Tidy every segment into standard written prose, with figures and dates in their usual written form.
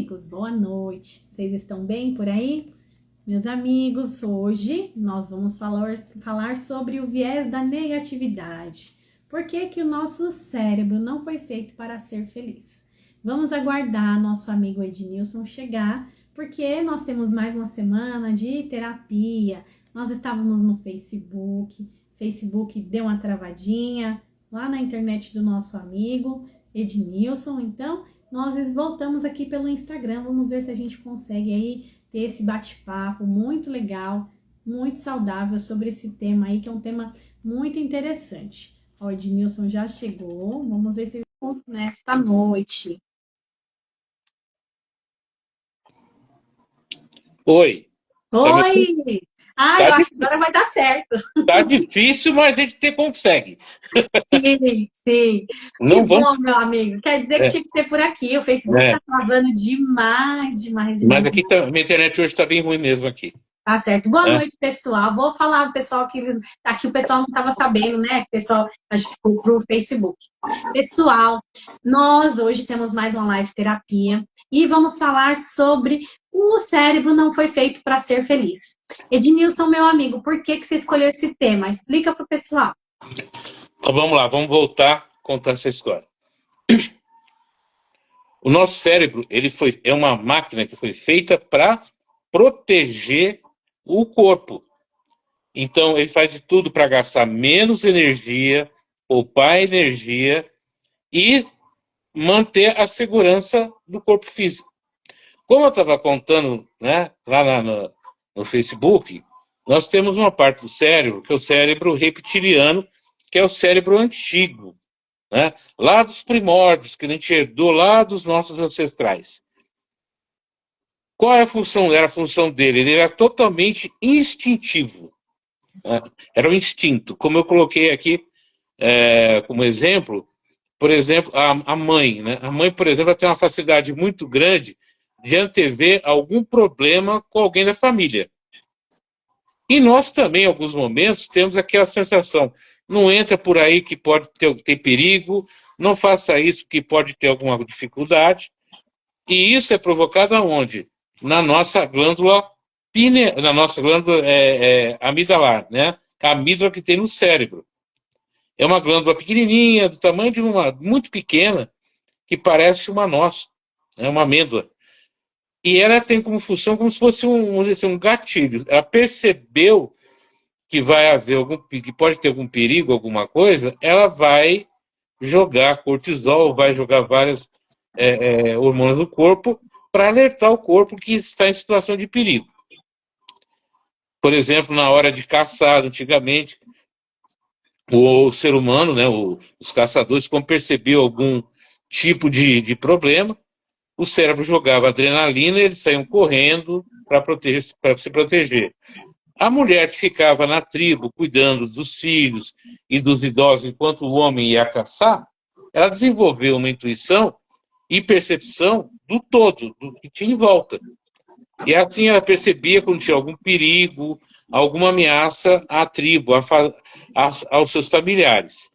amigos, boa noite. Vocês estão bem por aí? Meus amigos, hoje nós vamos falar sobre o viés da negatividade. Por que que o nosso cérebro não foi feito para ser feliz? Vamos aguardar nosso amigo Ednilson chegar, porque nós temos mais uma semana de terapia. Nós estávamos no Facebook deu uma travadinha lá na internet do nosso amigo Ednilson, então nós voltamos aqui pelo Instagram, vamos ver se a gente consegue aí ter esse bate-papo muito legal, muito saudável sobre esse tema aí, que é um tema muito interessante. O Ednilson já chegou, vamos ver se ele nesta noite. Oi. Oi! Eu acho que agora vai dar certo. Tá difícil, mas a gente consegue. Sim. Não que vamos... bom, meu amigo. Quer dizer que tinha que ser por aqui. O Facebook tá travando demais. Mas aqui minha internet hoje tá bem ruim mesmo aqui. Tá certo. Boa noite, pessoal. Vou falar do pessoal que aqui o pessoal não estava sabendo, né? O pessoal a gente ficou pro Facebook. Pessoal, nós hoje temos mais uma live terapia e vamos falar sobre o cérebro não foi feito para ser feliz. Ednilson, meu amigo, por que você escolheu esse tema? Explica pro pessoal. Então vamos lá, vamos voltar a contar essa história. O nosso cérebro, é uma máquina que foi feita para proteger o corpo. Então, ele faz de tudo para gastar menos energia, poupar energia e manter a segurança do corpo físico. Como eu estava contando, né, lá no Facebook, nós temos uma parte do cérebro, que é o cérebro reptiliano, que é o cérebro antigo, né, lá dos primórdios, que a gente herdou lá dos nossos ancestrais. Qual era a função dele? Ele era totalmente instintivo. Né? Era um instinto. Como eu coloquei aqui como exemplo, por exemplo, a mãe. Né? A mãe, por exemplo, ela tem uma facilidade muito grande de antever algum problema com alguém da família. E nós também, em alguns momentos, temos aquela sensação, não entra por aí que pode ter perigo, não faça isso que pode ter alguma dificuldade. E isso é provocado aonde? Na nossa glândula amidalar, né? A amígdala que tem no cérebro. É uma glândula pequenininha, do tamanho de uma muito pequena, que parece uma noz, né? Uma amêndoa. E ela tem como função como se fosse um gatilho. Ela percebeu que que pode ter algum perigo, alguma coisa, ela vai jogar cortisol, vai jogar várias hormônios no corpo para alertar o corpo que está em situação de perigo. Por exemplo, na hora de caçar, antigamente, o ser humano, né, os caçadores, como percebeu algum tipo de problema, o cérebro jogava adrenalina e eles saíam correndo para se proteger. A mulher que ficava na tribo cuidando dos filhos e dos idosos enquanto o homem ia caçar, ela desenvolveu uma intuição e percepção do todo, do que tinha em volta. E assim ela percebia quando tinha algum perigo, alguma ameaça à tribo, aos seus familiares.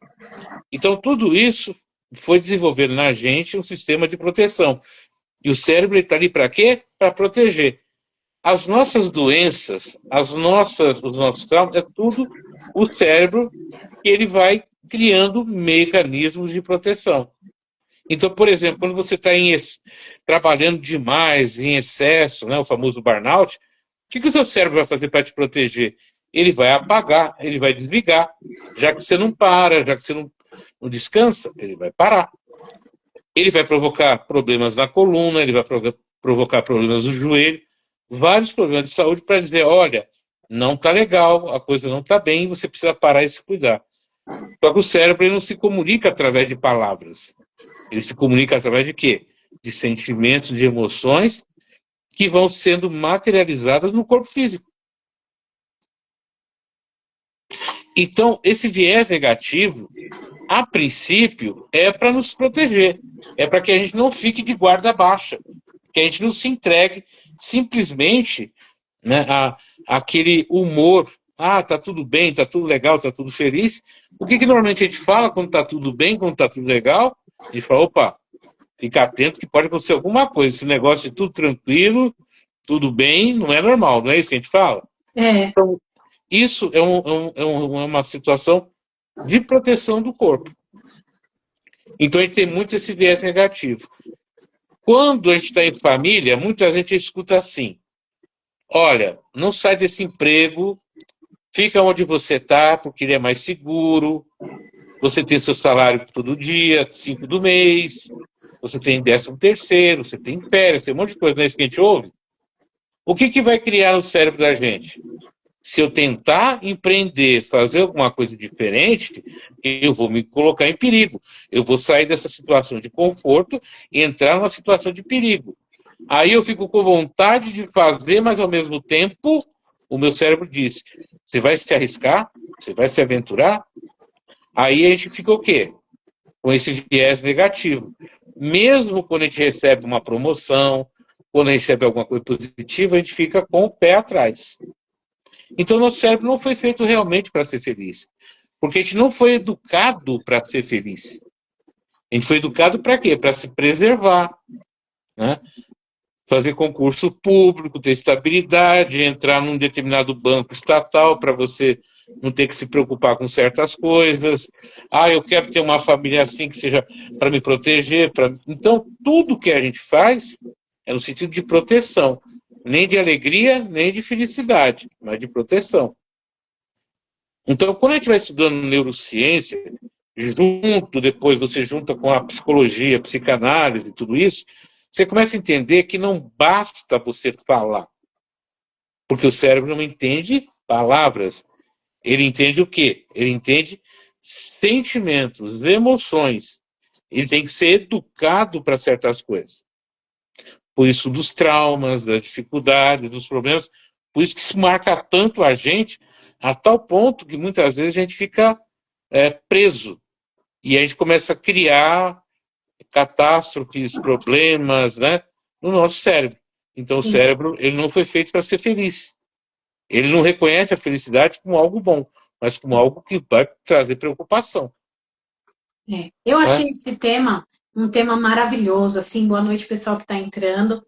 Então tudo isso foi desenvolvendo na gente um sistema de proteção. E o cérebro está ali para quê? Para proteger. As nossas doenças, os nossos traumas, é tudo o cérebro que ele vai criando mecanismos de proteção. Então, por exemplo, quando você está trabalhando demais, em excesso, né, o famoso burnout, o que o seu cérebro vai fazer para te proteger? Ele vai apagar, ele vai desligar. Já que você não para, já que você não descansa, ele vai parar. Ele vai provocar problemas na coluna, ele vai provocar problemas no joelho, vários problemas de saúde para dizer, olha, não está legal, a coisa não está bem, você precisa parar e se cuidar. Só que o cérebro ele não se comunica através de palavras. Ele se comunica através de quê? De sentimentos, de emoções que vão sendo materializadas no corpo físico. Então, esse viés negativo, a princípio, é para nos proteger. É para que a gente não fique de guarda baixa. Que a gente não se entregue simplesmente, né, àquele humor. Ah, tá tudo bem, tá tudo legal, tá tudo feliz. O que normalmente a gente fala quando tá tudo bem, quando tá tudo legal? A gente fala, opa, Fica atento que pode acontecer alguma coisa. Esse negócio de tudo tranquilo, tudo bem, não é normal, não é isso que a gente fala? É, Então, isso é uma situação de proteção do corpo. Então, a gente tem muito esse viés negativo. Quando a gente está em família, muita gente escuta assim: olha, não sai desse emprego, fica onde você está, porque ele é mais seguro, você tem seu salário todo dia, 5 do mês, você tem 13º, você tem férias, tem um monte de coisa, não é isso que a gente ouve? O que, que vai criar no cérebro da gente? Se eu tentar empreender, fazer alguma coisa diferente, eu vou me colocar em perigo. Eu vou sair dessa situação de conforto e entrar numa situação de perigo. Aí eu fico com vontade de fazer, mas ao mesmo tempo o meu cérebro diz: você vai se arriscar? Você vai se aventurar? Aí a gente fica o quê? Com esse viés negativo. Mesmo quando a gente recebe uma promoção, quando a gente recebe alguma coisa positiva, a gente fica com o pé atrás. Então, nosso cérebro não foi feito realmente para ser feliz. Porque a gente não foi educado para ser feliz. A gente foi educado para quê? Para se preservar, né? Fazer concurso público, ter estabilidade, entrar num determinado banco estatal para você não ter que se preocupar com certas coisas. Ah, eu quero ter uma família assim que seja para me proteger. Então, tudo que a gente faz é no sentido de proteção. Nem de alegria, nem de felicidade, mas de proteção. Então, quando a gente vai estudando neurociência, depois você junta com a psicologia, a psicanálise e tudo isso, você começa a entender que não basta você falar. Porque o cérebro não entende palavras. Ele entende o quê? Ele entende sentimentos, emoções. Ele tem que ser educado para certas coisas. Por isso dos traumas, das dificuldades, dos problemas. Por isso que isso marca tanto a gente, a tal ponto que muitas vezes a gente fica preso. E a gente começa a criar catástrofes, problemas, né, no nosso cérebro. Então o sim. cérebro ele não foi feito para ser feliz. Ele não reconhece a felicidade como algo bom, mas como algo que vai trazer preocupação. É. Eu Né? achei esse tema um tema maravilhoso, assim, boa noite, pessoal que está entrando,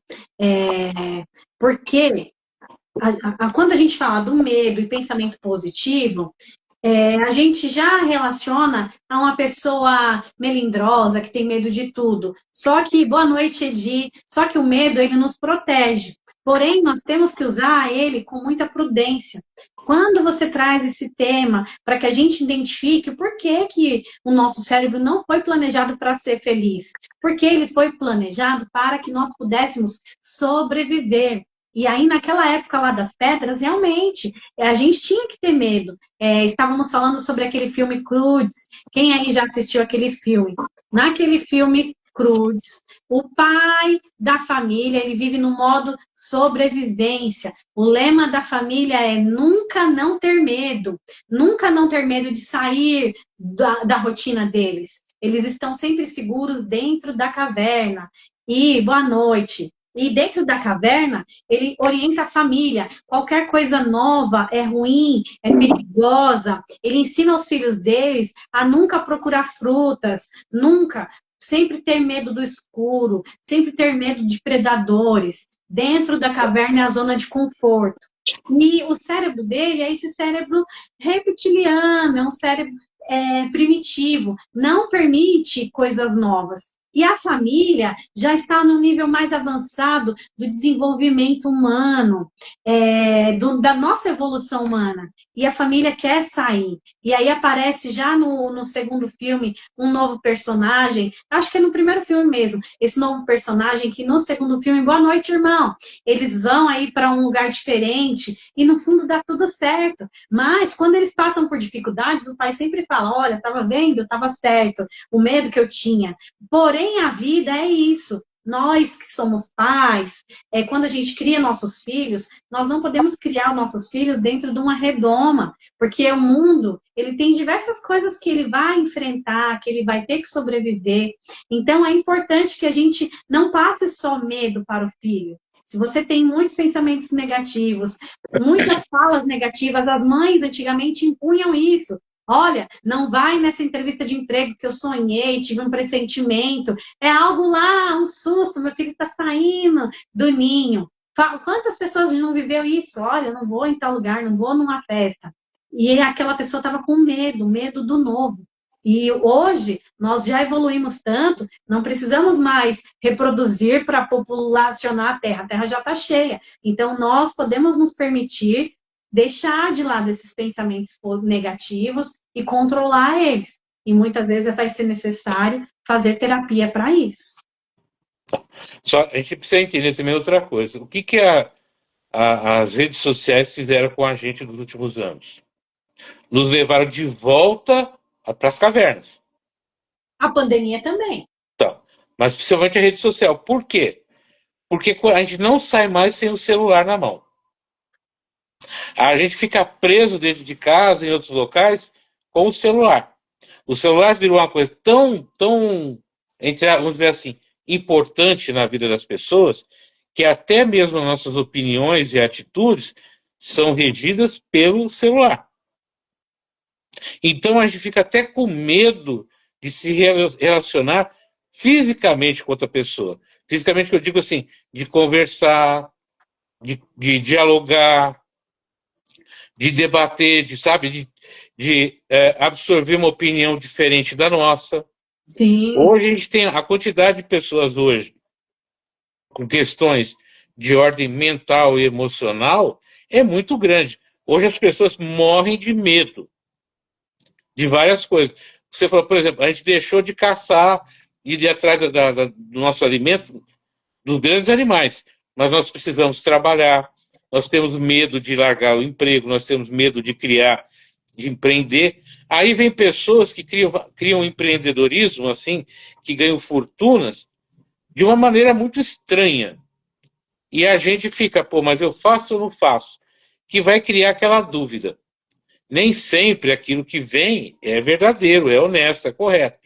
porque quando a gente fala do medo e pensamento positivo, a gente já relaciona a uma pessoa melindrosa, que tem medo de tudo. Só que, boa noite, Edi, só que o medo, ele nos protege. Porém, nós temos que usar ele com muita prudência. Quando você traz esse tema para que a gente identifique o porquê que o nosso cérebro não foi planejado para ser feliz, porque ele foi planejado para que nós pudéssemos sobreviver. E aí, naquela época lá das pedras, realmente, a gente tinha que ter medo. Estávamos falando sobre aquele filme Croods. Quem aí já assistiu aquele filme? Naquele filme Croods, o pai da família, ele vive no modo sobrevivência. O lema da família é nunca não ter medo. Nunca não ter medo de sair da rotina deles. Eles estão sempre seguros dentro da caverna. E, boa noite. E dentro da caverna, ele orienta a família. Qualquer coisa nova é ruim, é perigosa. Ele ensina aos filhos deles a nunca procurar frutas, nunca, sempre ter medo do escuro, sempre ter medo de predadores. Dentro da caverna é a zona de conforto. E o cérebro dele é esse cérebro reptiliano, é um cérebro primitivo, não permite coisas novas. E a família já está no nível mais avançado do desenvolvimento humano, da nossa evolução humana. E a família quer sair. E aí aparece já no segundo filme um novo personagem, acho que é no primeiro filme mesmo, esse novo personagem que no segundo filme, boa noite, irmão, eles vão aí para um lugar diferente e no fundo dá tudo certo. Mas quando eles passam por dificuldades, o pai sempre fala, olha, estava vendo, estava certo, o medo que eu tinha. Porém, a vida é isso. Nós que somos pais, quando a gente cria nossos filhos, nós não podemos criar nossos filhos dentro de uma redoma, porque o mundo, ele tem diversas coisas que ele vai enfrentar, que ele vai ter que sobreviver. Então, é importante que a gente não passe só medo para o filho. Se você tem muitos pensamentos negativos, muitas falas negativas, as mães antigamente impunham isso. Olha, não vai nessa entrevista de emprego que eu sonhei, tive um pressentimento, é algo lá, um susto, meu filho está saindo do ninho. Quantas pessoas não viveu isso? Olha, eu não vou em tal lugar, não vou numa festa. E aquela pessoa estava com medo, medo do novo. E hoje nós já evoluímos tanto, não precisamos mais reproduzir para populacionar a Terra já está cheia. Então nós podemos nos permitir deixar de lado esses pensamentos negativos e controlar eles. E muitas vezes vai ser necessário fazer terapia para isso. Só a gente precisa entender também outra coisa. O que as redes sociais fizeram com a gente nos últimos anos? Nos levaram de volta para as cavernas. A pandemia também. Então, mas principalmente a rede social. Por quê? Porque a gente não sai mais sem o celular na mão. A gente fica preso dentro de casa, em outros locais, com o celular. O celular virou uma coisa tão, vamos dizer assim, importante na vida das pessoas, que até mesmo nossas opiniões e atitudes são regidas pelo celular. Então a gente fica até com medo de se relacionar fisicamente com outra pessoa. Fisicamente que eu digo assim, de conversar, de dialogar, de debater, de absorver uma opinião diferente da nossa. Sim. Hoje a gente tem a quantidade de pessoas hoje com questões de ordem mental e emocional é muito grande. Hoje as pessoas morrem de medo de várias coisas. Você falou, por exemplo, a gente deixou de caçar e de ir atrás do nosso alimento dos grandes animais, mas nós precisamos trabalhar, nós temos medo de largar o emprego, nós temos medo de criar, de empreender. Aí vem pessoas que criam empreendedorismo, assim, que ganham fortunas de uma maneira muito estranha. E a gente fica, pô, mas eu faço ou não faço? Que vai criar aquela dúvida. Nem sempre aquilo que vem é verdadeiro, é honesto, é correto.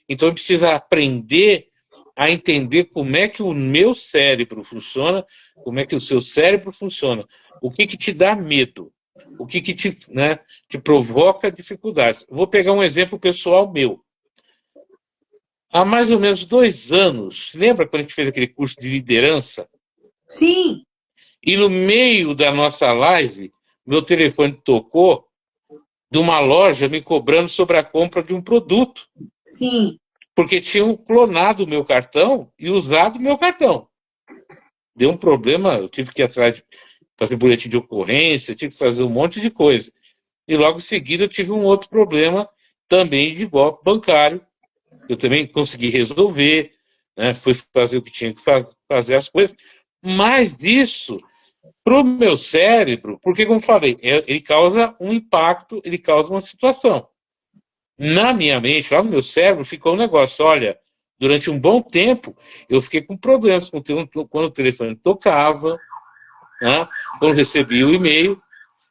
Então, precisa aprender a entender como é que o meu cérebro funciona, como é que o seu cérebro funciona, o que te dá medo, o que te provoca dificuldades. Vou pegar um exemplo pessoal meu. Há mais ou menos 2 anos, lembra quando a gente fez aquele curso de liderança? Sim. E no meio da nossa live, meu telefone tocou de uma loja me cobrando sobre a compra de um produto. Sim. Porque tinham clonado o meu cartão e usado o meu cartão. Deu um problema, eu tive que ir atrás de fazer boletim de ocorrência, tive que fazer um monte de coisa. E logo em seguida eu tive um outro problema também de golpe bancário. Eu também consegui resolver, né? Fui fazer o que tinha que fazer as coisas. Mas isso, para o meu cérebro, porque, como falei, ele causa um impacto, ele causa uma situação. Na minha mente, lá no meu cérebro, ficou um negócio. Olha, durante um bom tempo, eu fiquei com problemas quando o telefone tocava, né? Quando recebia o e-mail.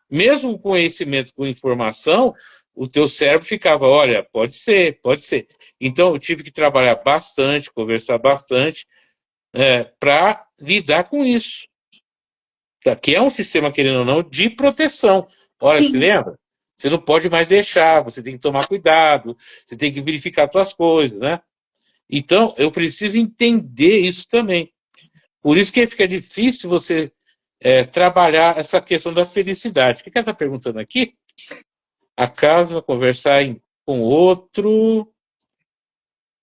Mesmo com conhecimento, com informação, o teu cérebro ficava, olha, pode ser, pode ser. Então, eu tive que trabalhar bastante, conversar bastante, para lidar com isso. Que é um sistema, querendo ou não, de proteção. Olha, se Sim. lembra? Você não pode mais deixar, você tem que tomar cuidado, você tem que verificar suas coisas, né? Então, eu preciso entender isso também. Por isso que fica difícil você trabalhar essa questão da felicidade. O que ela está perguntando aqui? A casa, conversar com outro.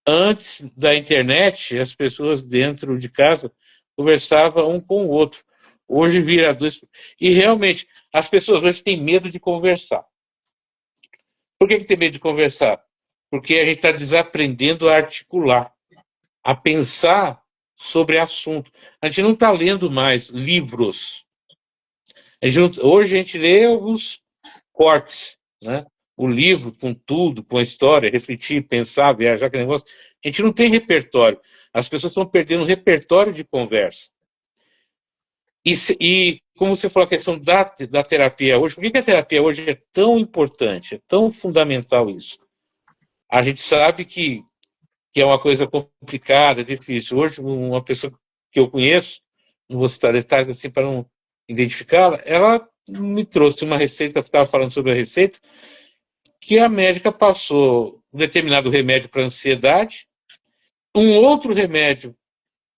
Antes da internet, as pessoas dentro de casa conversavam um com o outro. Hoje vira dois. E realmente, as pessoas hoje têm medo de conversar. Por que tem medo de conversar? Porque a gente está desaprendendo a articular, a pensar sobre assunto. A gente não está lendo mais livros. Hoje a gente lê alguns cortes, né? O livro com tudo, com a história, refletir, pensar, viajar, aquele negócio. A gente não tem repertório. As pessoas estão perdendo repertório de conversa. E como você falou, a questão da terapia hoje, por que a terapia hoje é tão importante, é tão fundamental isso? A gente sabe que é uma coisa complicada, difícil. Hoje, uma pessoa que eu conheço, não vou citar detalhes assim para não identificá-la, ela me trouxe uma receita, estava falando sobre a receita, que a médica passou um determinado remédio para ansiedade, um outro remédio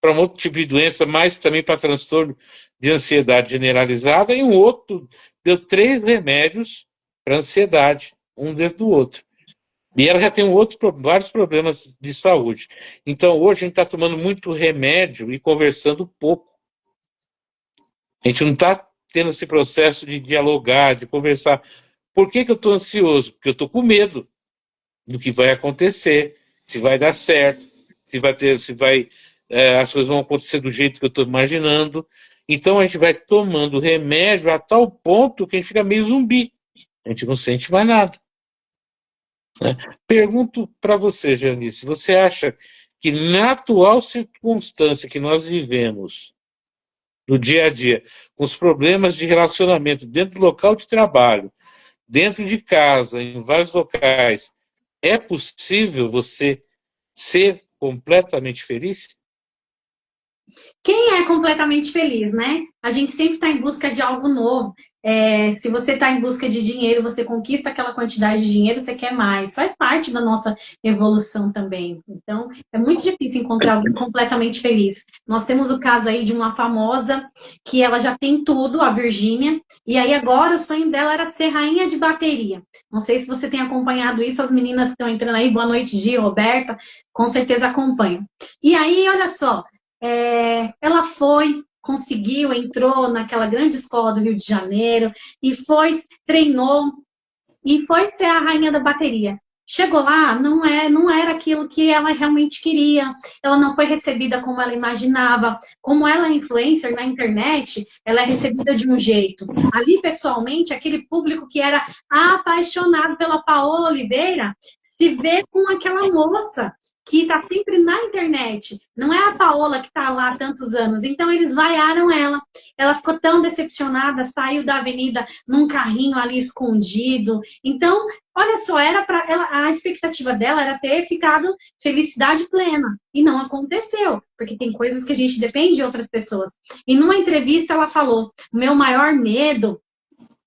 para um outro tipo de doença, mas também para transtorno de ansiedade generalizada, e um outro deu 3 remédios para ansiedade, um dentro do outro. E ela já tem vários problemas de saúde. Então, hoje a gente está tomando muito remédio e conversando pouco. A gente não está tendo esse processo de dialogar, de conversar. Por que eu estou ansioso? Porque eu estou com medo do que vai acontecer, se vai dar certo, as coisas vão acontecer do jeito que eu estou imaginando. Então a gente vai tomando remédio a tal ponto que a gente fica meio zumbi. A gente não sente mais nada. Né? Pergunto para você, Janice, você acha que na atual circunstância que nós vivemos, no dia a dia, com os problemas de relacionamento dentro do local de trabalho, dentro de casa, em vários locais, é possível você ser completamente feliz? Quem é completamente feliz, né? A gente sempre está em busca de algo novo. Se você está em busca de dinheiro, você conquista aquela quantidade de dinheiro, você quer mais. Faz parte da nossa evolução também. Então, é muito difícil encontrar alguém completamente feliz. Nós temos o caso aí de uma famosa que ela já tem tudo, a Virgínia, e aí agora o sonho dela era ser rainha de bateria. Não sei se você tem acompanhado isso, as meninas que estão entrando aí, boa noite, Gi, Roberta, com certeza acompanham. E aí, olha só, ela foi, conseguiu, entrou naquela grande escola do Rio de Janeiro e foi, treinou e foi ser a rainha da bateria. Chegou lá, não era aquilo que ela realmente queria, ela não foi recebida como ela imaginava. Como ela é influencer na internet, ela é recebida de um jeito. Ali, pessoalmente, aquele público que era apaixonado pela Paola Oliveira se vê com aquela moça que está sempre na internet. Não é a Paola que está lá há tantos anos. Então, eles vaiaram ela. Ela ficou tão decepcionada, saiu da avenida num carrinho ali escondido. Então, olha só, era para ela, a expectativa dela era ter ficado felicidade plena. E não aconteceu, porque tem coisas que a gente depende de outras pessoas. E numa entrevista ela falou: o meu maior medo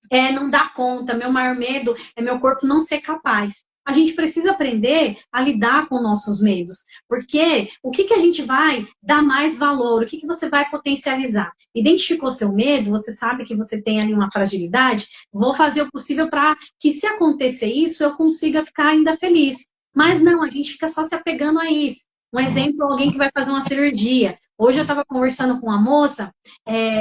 é não dar conta, meu maior medo é meu corpo não ser capaz. A gente precisa aprender a lidar com nossos medos, porque o que a gente vai dar mais valor, o que você vai potencializar? Identificou seu medo, você sabe que você tem ali uma fragilidade, vou fazer o possível para que, se acontecer isso, eu consiga ficar ainda feliz. Mas não, a gente fica só se apegando a isso. Um exemplo, alguém que vai fazer uma cirurgia. Hoje eu estava conversando com uma moça,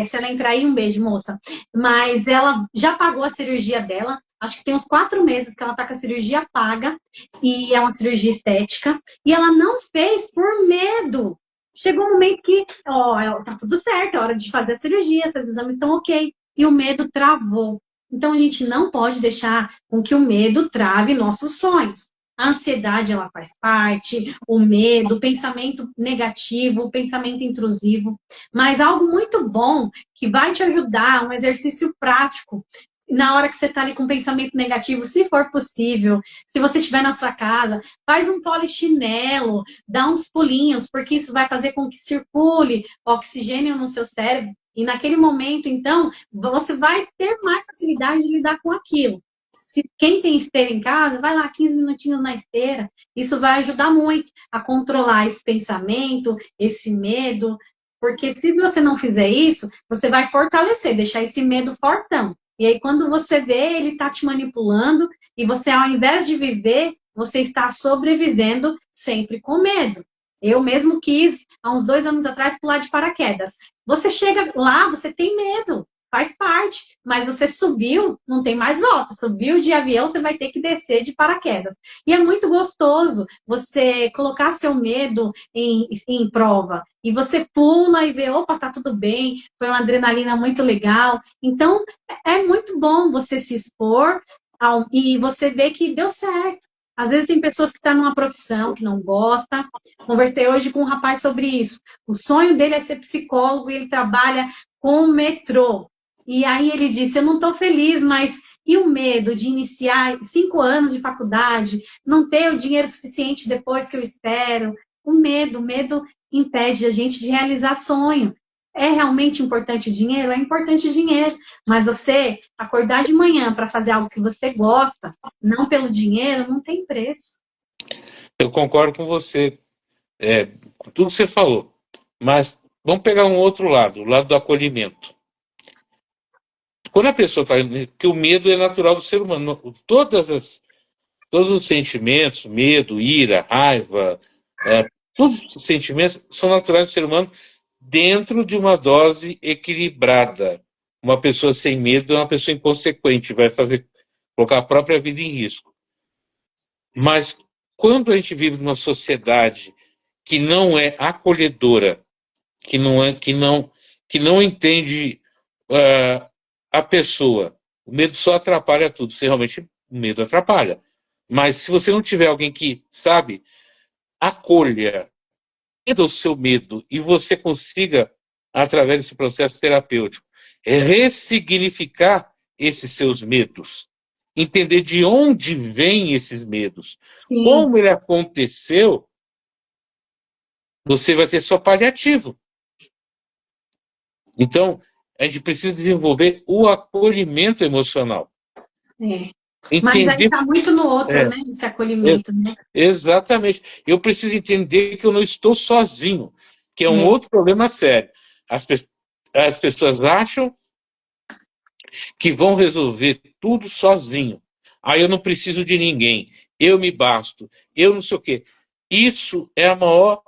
se ela entrar aí, um beijo, moça, mas ela já pagou a cirurgia dela, acho que tem uns 4 meses que ela tá com a cirurgia paga, e é uma cirurgia estética, e ela não fez por medo. Chegou um momento que, ó, tá tudo certo, é hora de fazer a cirurgia, esses exames estão ok, e o medo travou. Então a gente não pode deixar com que o medo trave nossos sonhos. A ansiedade, ela faz parte, o medo, o pensamento negativo, o pensamento intrusivo, mas algo muito bom que vai te ajudar, um exercício prático, na hora que você está ali com pensamento negativo, se for possível, se você estiver na sua casa, faz um polichinelo, dá uns pulinhos, porque isso vai fazer com que circule oxigênio no seu cérebro, e naquele momento, então, você vai ter mais facilidade de lidar com aquilo. Se quem tem esteira em casa, vai lá 15 minutinhos na esteira. Isso vai ajudar muito a controlar esse pensamento, esse medo, porque se você não fizer isso, você vai fortalecer, deixar esse medo fortão. E aí, quando você vê, ele está te manipulando, e você, ao invés de viver, você está sobrevivendo sempre com medo. Eu mesmo quis, há uns 2 anos atrás, pular de paraquedas. Você chega lá, você tem medo, faz parte, mas você subiu, não tem mais volta. Subiu de avião, você vai ter que descer de paraquedas. E é muito gostoso você colocar seu medo em prova. E você pula e vê, opa, tá tudo bem, foi uma adrenalina muito legal. Então, é muito bom você se expor e você ver que deu certo. Às vezes tem pessoas que estão numa profissão que não gosta. Conversei hoje com um rapaz sobre isso. O sonho dele é ser psicólogo e ele trabalha com o metrô. E aí ele disse, eu não estou feliz, mas e o medo de iniciar 5 anos de faculdade, não ter o dinheiro suficiente depois que eu espero? O medo impede a gente de realizar sonho. É realmente importante o dinheiro? É importante o dinheiro, mas você acordar de manhã para fazer algo que você gosta, não pelo dinheiro, não tem preço. Eu concordo com você, com tudo que você falou. Mas vamos pegar um outro lado, o lado do acolhimento. Quando a pessoa está. Que o medo é natural do ser humano. Todos os sentimentos, medo, ira, raiva, todos os sentimentos são naturais do ser humano dentro de uma dose equilibrada. Uma pessoa sem medo é uma pessoa inconsequente, vai colocar a própria vida em risco. Mas quando a gente vive numa sociedade que não é acolhedora, que não entende a pessoa, o medo só atrapalha tudo. Se realmente o medo atrapalha. Mas se você não tiver alguém que, sabe, acolha o seu medo e você consiga, através desse processo terapêutico, ressignificar esses seus medos, entender de onde vêm esses medos, Sim, como ele aconteceu, você vai ter só paliativo. Então, a gente precisa desenvolver o acolhimento emocional. é. Mas aí Entender. tá muito no outro, É, né? Esse acolhimento, né? exatamente. Eu preciso entender que eu não estou sozinho, que é um É. outro problema sério. As pessoas acham que vão resolver tudo sozinho. Aí eu não preciso de ninguém, eu me basto, eu não sei o quê. Isso é a maior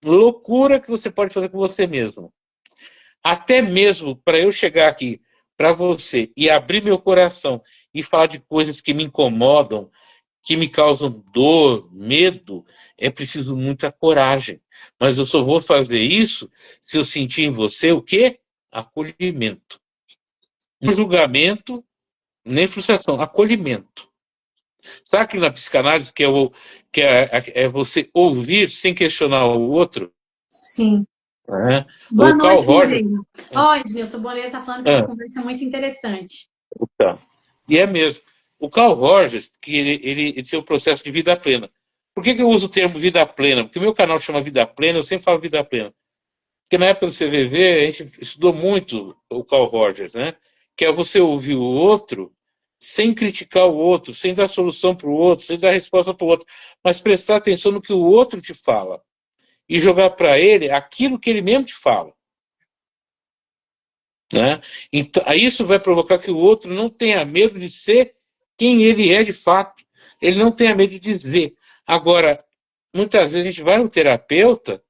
loucura que você pode fazer com você mesmo. Até mesmo para eu chegar aqui para você e abrir meu coração e falar de coisas que me incomodam, que me causam dor, medo, é preciso muita coragem. Mas eu só vou fazer isso se eu sentir em você o quê? Acolhimento. Não julgamento, nem frustração, acolhimento. Sabe que na psicanálise que é você ouvir sem questionar o outro? Sim. Né? Boa O Carl noite, Rogers. Ribeiro. Ó, Ednilson Boneira tá falando que essa Ah, conversa é muito interessante. tá. E é mesmo. O Carl Rogers, que ele tem o processo de vida plena. Por que eu uso o termo vida plena? Porque o meu canal chama Vida Plena, eu sempre falo vida plena. Porque na época do CVV, a gente estudou muito o Carl Rogers, né? Que é você ouvir o outro sem criticar o outro, sem dar solução para o outro, sem dar resposta para o outro, mas prestar atenção no que o outro te fala e jogar para ele aquilo que ele mesmo te fala. Né? Então, isso vai provocar que o outro não tenha medo de ser quem ele é de fato. Ele não tenha medo de dizer. Agora, muitas vezes a gente vai no terapeuta,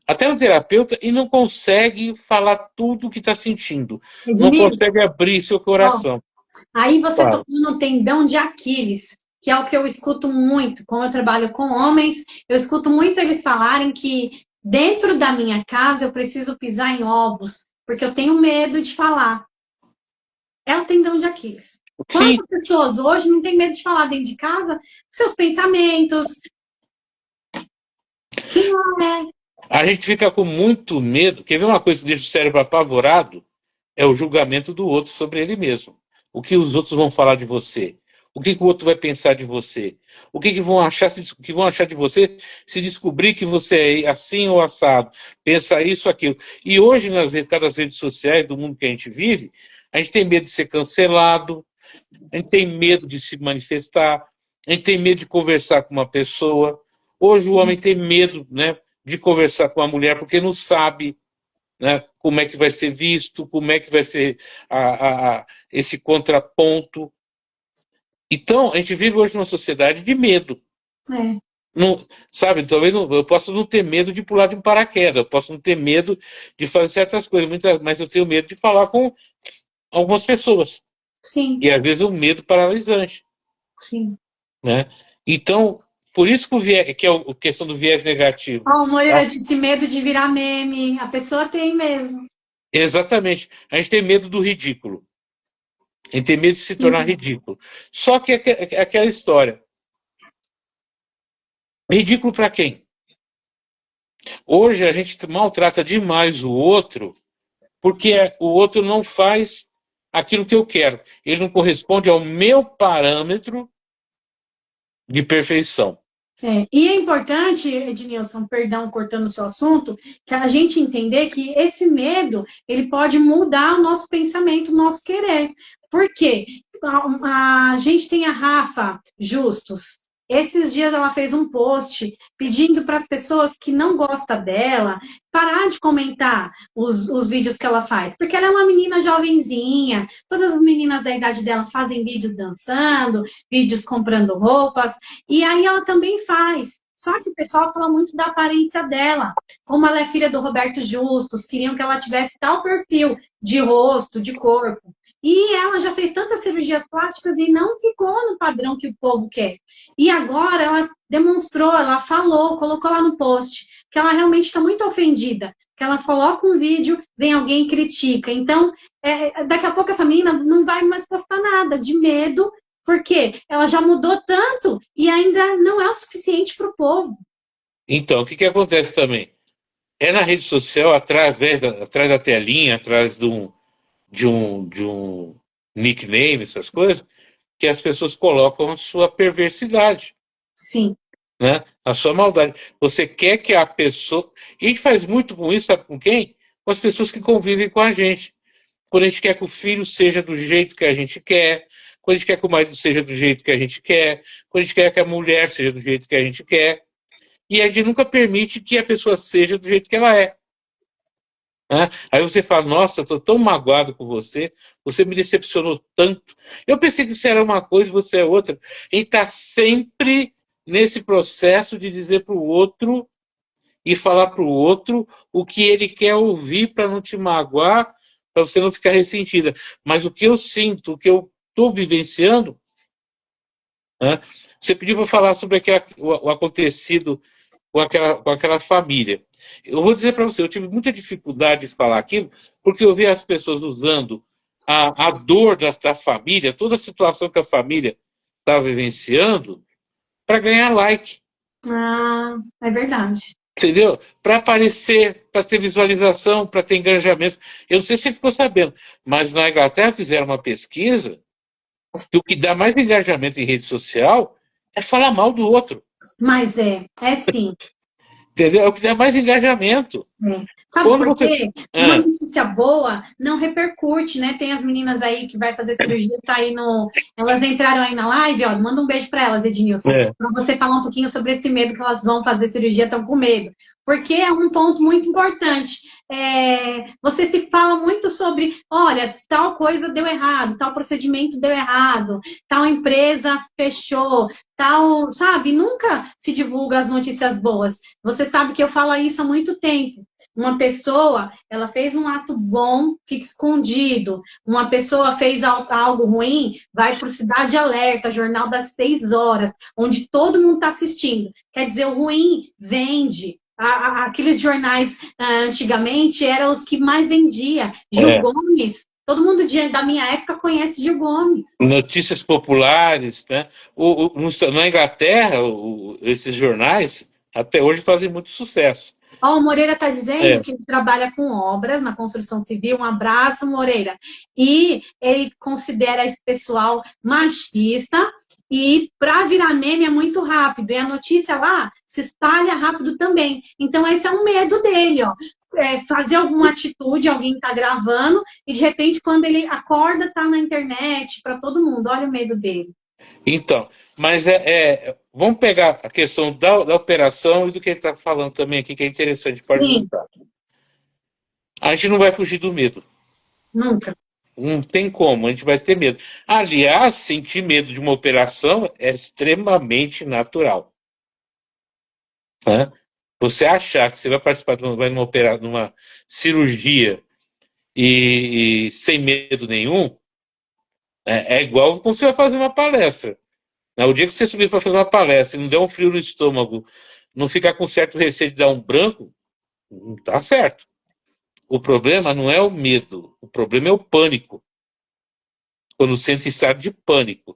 até no terapeuta, e não consegue falar tudo o que está sentindo. Não Edmilson, consegue abrir seu ó, coração. aí você Fala. tocou no tendão de Aquiles, que é o que eu escuto muito. Como eu trabalho com homens, eu escuto muito eles falarem que dentro da minha casa eu preciso pisar em ovos, porque eu tenho medo de falar. É o tendão de Aquiles. Sim, Quantas pessoas hoje não têm medo de falar dentro de casa seus pensamentos? Que não é. a gente fica com muito medo. Quer ver uma coisa que deixa o cérebro apavorado? É o julgamento do outro sobre ele mesmo. O que os outros vão falar de você? O que o outro vai pensar de você? O que vão achar de você se descobrir que você é assim ou assado? Pensa isso, aquilo. E hoje, nas redes sociais do mundo que a gente vive, a gente tem medo de ser cancelado, a gente tem medo de se manifestar, a gente tem medo de conversar com uma pessoa. Hoje o homem tem medo, né, de conversar com a mulher porque não sabe, né, como é que vai ser visto, como é que vai ser esse contraponto. Então, a gente vive hoje numa sociedade de medo. É. Não, sabe, talvez eu possa não ter medo de pular de um paraquedas, eu posso não ter medo de fazer certas coisas, mas eu tenho medo de falar com algumas pessoas. Sim, E às vezes é um medo paralisante. sim. Né? Então, por isso que, que é a questão do viés negativo. Ó, o Moreira Tá? disse medo de virar meme. A pessoa tem mesmo. Exatamente. A gente tem medo do ridículo. A gente tem medo de se tornar Sim. ridículo. Só que é aquela história. Ridículo para quem? Hoje a gente maltrata demais o outro porque o outro não faz aquilo que eu quero. Ele não corresponde ao meu parâmetro de perfeição. E é importante, Ednilson, perdão, cortando o seu assunto, que a gente entender que esse medo, ele pode mudar o nosso pensamento, o nosso querer. Por quê? A gente tem a Rafa Justus. Esses dias ela fez um post pedindo para as pessoas que não gostam dela parar de comentar os vídeos que ela faz, porque ela é uma menina jovenzinha, todas as meninas da idade dela fazem vídeos dançando, vídeos comprando roupas, e aí ela também faz. Só que o pessoal fala muito da aparência dela. Como ela é filha do Roberto Justus, queriam que ela tivesse tal perfil de rosto, de corpo. E ela já fez tantas cirurgias plásticas e não ficou no padrão que o povo quer. E agora ela demonstrou, ela falou, colocou lá no post, que ela realmente está muito ofendida. Que ela coloca um vídeo, vem alguém e critica. Então, daqui a pouco essa menina não vai mais postar nada, de medo, porque ela já mudou tanto e ainda não é o suficiente para o povo. Então, o que acontece também? É na rede social, atrás da telinha, atrás de um nickname, essas coisas, que as pessoas colocam a sua perversidade, Sim. né? A sua maldade. Você quer que a pessoa. E a gente faz muito com isso, sabe com quem? Com as pessoas que convivem com a gente. Quando a gente quer que o filho seja do jeito que a gente quer, quando a gente quer que o marido seja do jeito que a gente quer, quando a gente quer que a mulher seja do jeito que a gente quer. E a gente nunca permite que a pessoa seja do jeito que ela é. Né? Aí você fala, nossa, eu estou tão magoado com você, você me decepcionou tanto. Eu pensei que você era uma coisa e você é outra. E está sempre nesse processo de dizer para o outro e falar para o outro o que ele quer ouvir para não te magoar, para você não ficar ressentida. Mas o que eu sinto, o que eu estou vivenciando, né? Você pediu para falar sobre o acontecido com aquela família. Eu vou dizer para você, eu tive muita dificuldade de falar aquilo, porque eu vi as pessoas usando a dor da família, toda a situação que a família estava vivenciando, para ganhar like. Ah, é verdade. Entendeu? Para aparecer, para ter visualização, para ter engajamento. Eu não sei se você ficou sabendo, mas na Inglaterra fizeram uma pesquisa que o que dá mais engajamento em rede social é falar mal do outro. Mas é sim. Entendeu? É o que dá mais engajamento. Sabe Quando por você. quê? Uma Ah, notícia boa não repercute, né? Tem as meninas aí que vai fazer cirurgia, tá aí no. Elas entraram aí na live, ó. Manda um beijo para elas, Ednilson, é, para você falar um pouquinho sobre esse medo que elas vão fazer cirurgia, estão com medo. Porque é um ponto muito importante. Você se fala muito sobre, olha, tal coisa deu errado, tal procedimento deu errado, tal empresa fechou, tal, sabe? Nunca se divulga as notícias boas. Você sabe que eu falo isso há muito tempo. Uma pessoa, ela fez um ato bom, fica escondido. Uma pessoa fez algo ruim, vai para o Cidade Alerta, Jornal das 6 horas, onde todo mundo está assistindo. Quer dizer, o ruim vende. Aqueles jornais antigamente eram os que mais vendia. Gil é. Gomes, todo mundo da minha época conhece Gil Gomes. Notícias populares, né? Na Inglaterra, esses jornais até hoje fazem muito sucesso. Ó, o Moreira está dizendo É, que ele trabalha com obras na construção civil. Um abraço, Moreira. E ele considera esse pessoal machista e para virar meme é muito rápido. E a notícia lá se espalha rápido também. Então, esse é um medo dele, ó. Fazer alguma atitude, alguém está gravando, e de repente, quando ele acorda, está na internet para todo mundo. Olha o medo dele. então, mas vamos pegar a questão da operação e do que ele está falando também aqui, que é interessante para Sim, juntar. A gente não vai fugir do medo. nunca. Não tem como, a gente vai ter medo. Aliás, sentir medo de uma operação é extremamente natural. Né? Você achar que você vai participar numa cirurgia e sem medo nenhum, é igual quando você vai fazer uma palestra. Né? O dia que você subir para fazer uma palestra e não der um frio no estômago, não ficar com certo receio de dar um branco, não está certo. O problema não é o medo, o problema é o pânico. Quando sente estado de pânico.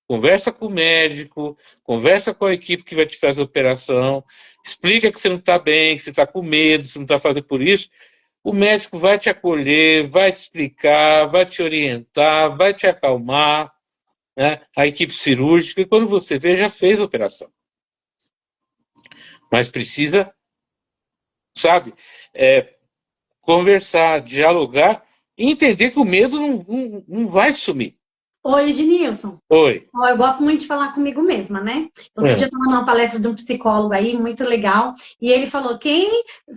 Conversa com o médico, conversa com a equipe que vai te fazer a operação, explica que você não está bem, que você está com medo, você não está fazendo por isso. O médico vai te acolher, vai te explicar, vai te orientar, vai te acalmar, né? A equipe cirúrgica, e quando você vê, já fez a operação. Mas precisa, sabe, conversar, dialogar e entender que o medo não vai sumir. Oi, Ednilson. Oi. Ó, eu gosto muito de falar comigo mesma, né? Outro dia É. eu estava numa palestra de um psicólogo aí, muito legal, e ele falou: quem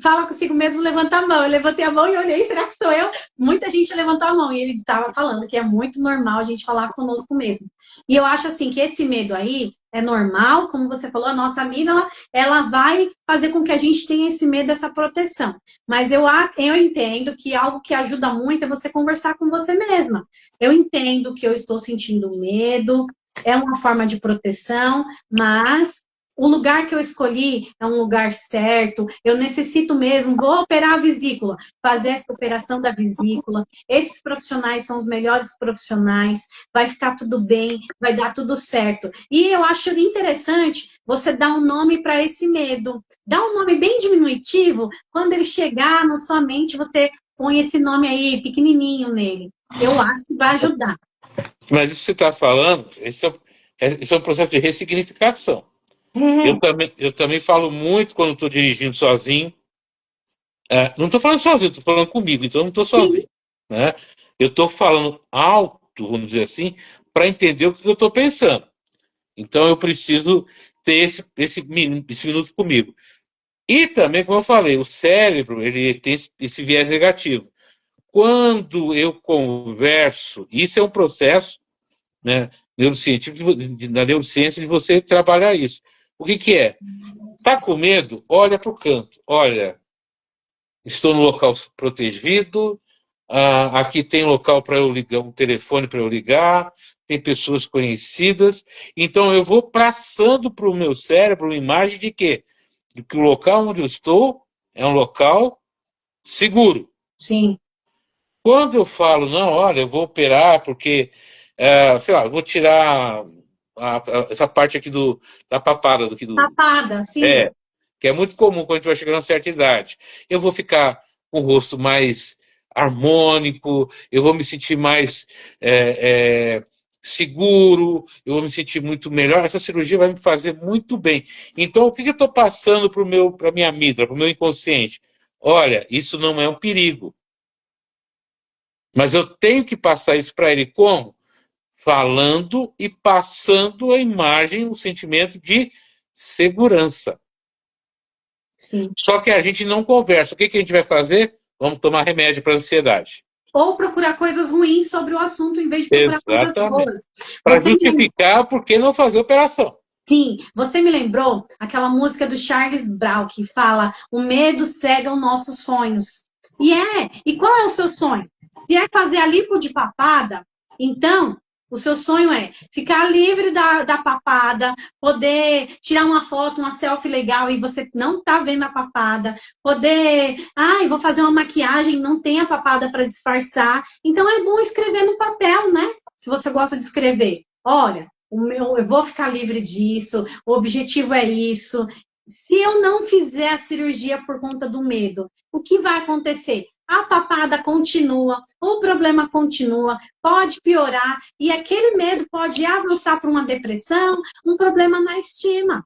fala consigo mesmo, levanta a mão. Eu levantei a mão e olhei, será que sou eu? Muita gente levantou a mão, e ele estava falando que é muito normal a gente falar conosco mesmo. E eu acho assim que esse medo aí é normal, como você falou, a nossa amiga, ela vai fazer com que a gente tenha esse medo, essa proteção. Mas eu entendo que algo que ajuda muito é você conversar com você mesma. Eu entendo que eu estou sentindo medo, é uma forma de proteção, mas o lugar que eu escolhi é um lugar certo. Eu necessito mesmo, vou operar a vesícula, fazer essa operação da vesícula. Esses profissionais são os melhores profissionais, vai ficar tudo bem, vai dar tudo certo. E eu acho interessante você dar um nome para esse medo. Dá um nome bem diminutivo, quando ele chegar na sua mente, você põe esse nome aí, pequenininho nele. Eu acho que vai ajudar. Mas isso que você está falando, esse é um processo de ressignificação. É, Eu também falo muito quando estou dirigindo sozinho. Não estou falando sozinho, estou falando comigo, então eu não estou sim, sozinho. Né? Eu estou falando alto, vamos dizer assim, para entender o que eu estou pensando. Então eu preciso ter esse minuto comigo. E também, como eu falei, o cérebro ele tem esse viés negativo. Quando eu converso, isso é um processo, né, neurocientífico, na neurociência, de você trabalhar isso. O que, que é? Tá com medo? Olha para o canto. Olha, estou no local protegido, aqui tem local para eu ligar, um telefone para eu ligar, tem pessoas conhecidas. Então eu vou passando para o meu cérebro uma imagem de quê? De que o local onde eu estou é um local seguro. sim. Quando eu falo, não, olha, eu vou operar porque, sei lá, eu vou tirar essa parte aqui da papada, Tapada, sim. é, que é muito comum quando a gente vai chegando a uma certa idade. Eu vou ficar com o rosto mais harmônico, eu vou me sentir mais seguro, eu vou me sentir muito melhor. Essa cirurgia vai me fazer muito bem. Então, o que eu estou passando para a minha amígdala, para o meu inconsciente? Olha, isso não é um perigo. Mas eu tenho que passar isso para ele como? Falando e passando a imagem, o sentimento de segurança. Sim. Só que a gente não conversa. O que a gente vai fazer? Vamos tomar remédio para ansiedade. Ou procurar coisas ruins sobre o assunto em vez de procurar coisas Exatamente. boas. Para Você me, justificar por que não fazer operação. sim, você me lembrou aquela música do Charles Brown que fala: o medo cega os nossos sonhos. E qual é o seu sonho? Se é fazer a lipo de papada, então o seu sonho é ficar livre da papada, poder tirar uma foto, uma selfie legal e você não tá vendo a papada, poder, ai, vou fazer uma maquiagem, não tem a papada para disfarçar. Então é bom escrever no papel, né? Se você gosta de escrever. Olha, eu vou ficar livre disso, o objetivo é isso. Se eu não fizer a cirurgia por conta do medo, o que vai acontecer? A papada continua, o problema continua, pode piorar e aquele medo pode avançar para uma depressão, um problema na estima.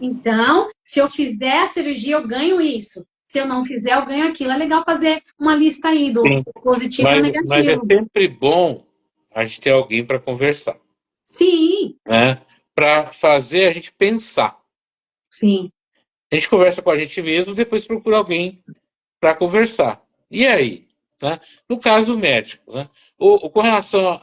Então, se eu fizer a cirurgia, eu ganho isso. Se eu não fizer, eu ganho aquilo. É legal fazer uma lista aí do Sim. positivo e o Mas é negativo. sempre bom a gente ter alguém para conversar. Sim, Né? Para fazer a gente pensar. sim. A gente conversa com a gente mesmo, depois procura alguém para conversar. E aí? Né? No caso médico, né? Com relação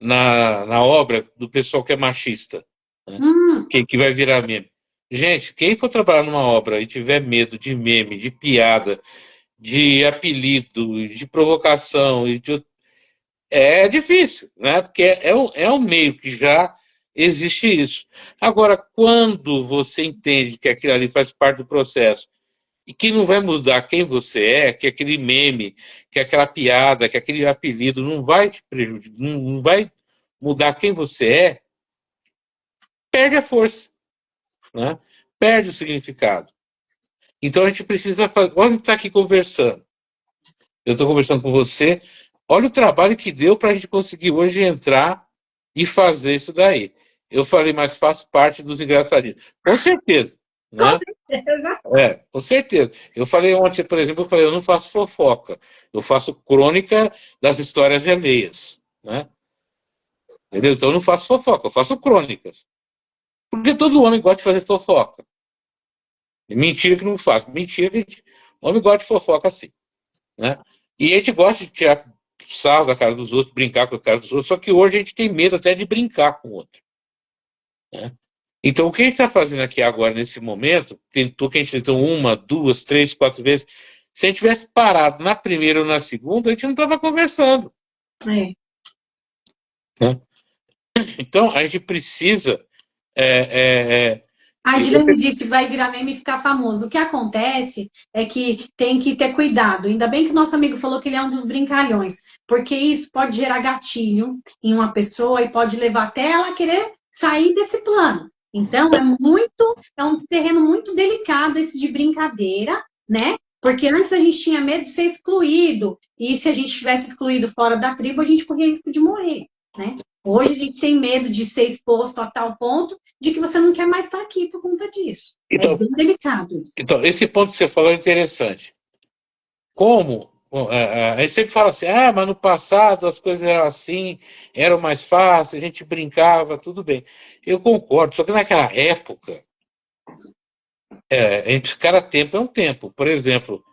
na obra do pessoal que é machista, né? Hum, Que vai virar meme. Gente, quem for trabalhar numa obra e tiver medo de meme, de piada, de apelido, de provocação, é difícil, né? Porque é um meio que já existe isso. Agora, quando você entende que aquilo ali faz parte do processo e que não vai mudar quem você é, que aquele meme, que aquela piada, que aquele apelido não vai te prejudicar, não vai mudar quem você é, perde a força, né? Perde o significado. Então a gente precisa fazer. Olha, está aqui conversando. Eu estou conversando com você. Olha o trabalho que deu para a gente conseguir hoje entrar e fazer isso daí. Eu falei, mas faço parte dos engraçadinhos. Com certeza, Com né? certeza. Com certeza. Eu falei ontem, por exemplo, eu não faço fofoca, eu faço crônica das histórias alheias, né? Entendeu? Então eu não faço fofoca, eu faço crônicas. Porque todo homem gosta de fazer fofoca. Mentira que não faz. Mentira que o homem gosta de fofoca assim, né? E a gente gosta de tirar sarro da cara dos outros, brincar com a cara dos outros, só que hoje a gente tem medo até de brincar com o outro, né? Então, o que a gente está fazendo aqui agora, nesse momento, tentou que a gente tentou uma, duas, três, quatro vezes. Se a gente tivesse parado na primeira ou na segunda, a gente não estava conversando, É. né? Então, a gente precisa. É, é, é, A eu- Dilene disse que vai virar meme e ficar famoso. O que acontece é que tem que ter cuidado. Ainda bem que o nosso amigo falou que ele é um dos brincalhões, porque isso pode gerar gatilho em uma pessoa e pode levar até ela a querer sair desse plano. Então, é um terreno muito delicado esse de brincadeira, né? Porque antes a gente tinha medo de ser excluído, e se a gente tivesse excluído fora da tribo, a gente corria risco de morrer, né? Hoje a gente tem medo de ser exposto a tal ponto de que você não quer mais estar aqui por conta disso. É então, bem delicado isso. então, esse ponto que você falou é interessante. Como? A gente sempre fala assim, mas no passado as coisas eram assim, eram mais fáceis, a gente brincava, tudo bem. Eu concordo, só que naquela época, cada tempo é um tempo. Por exemplo,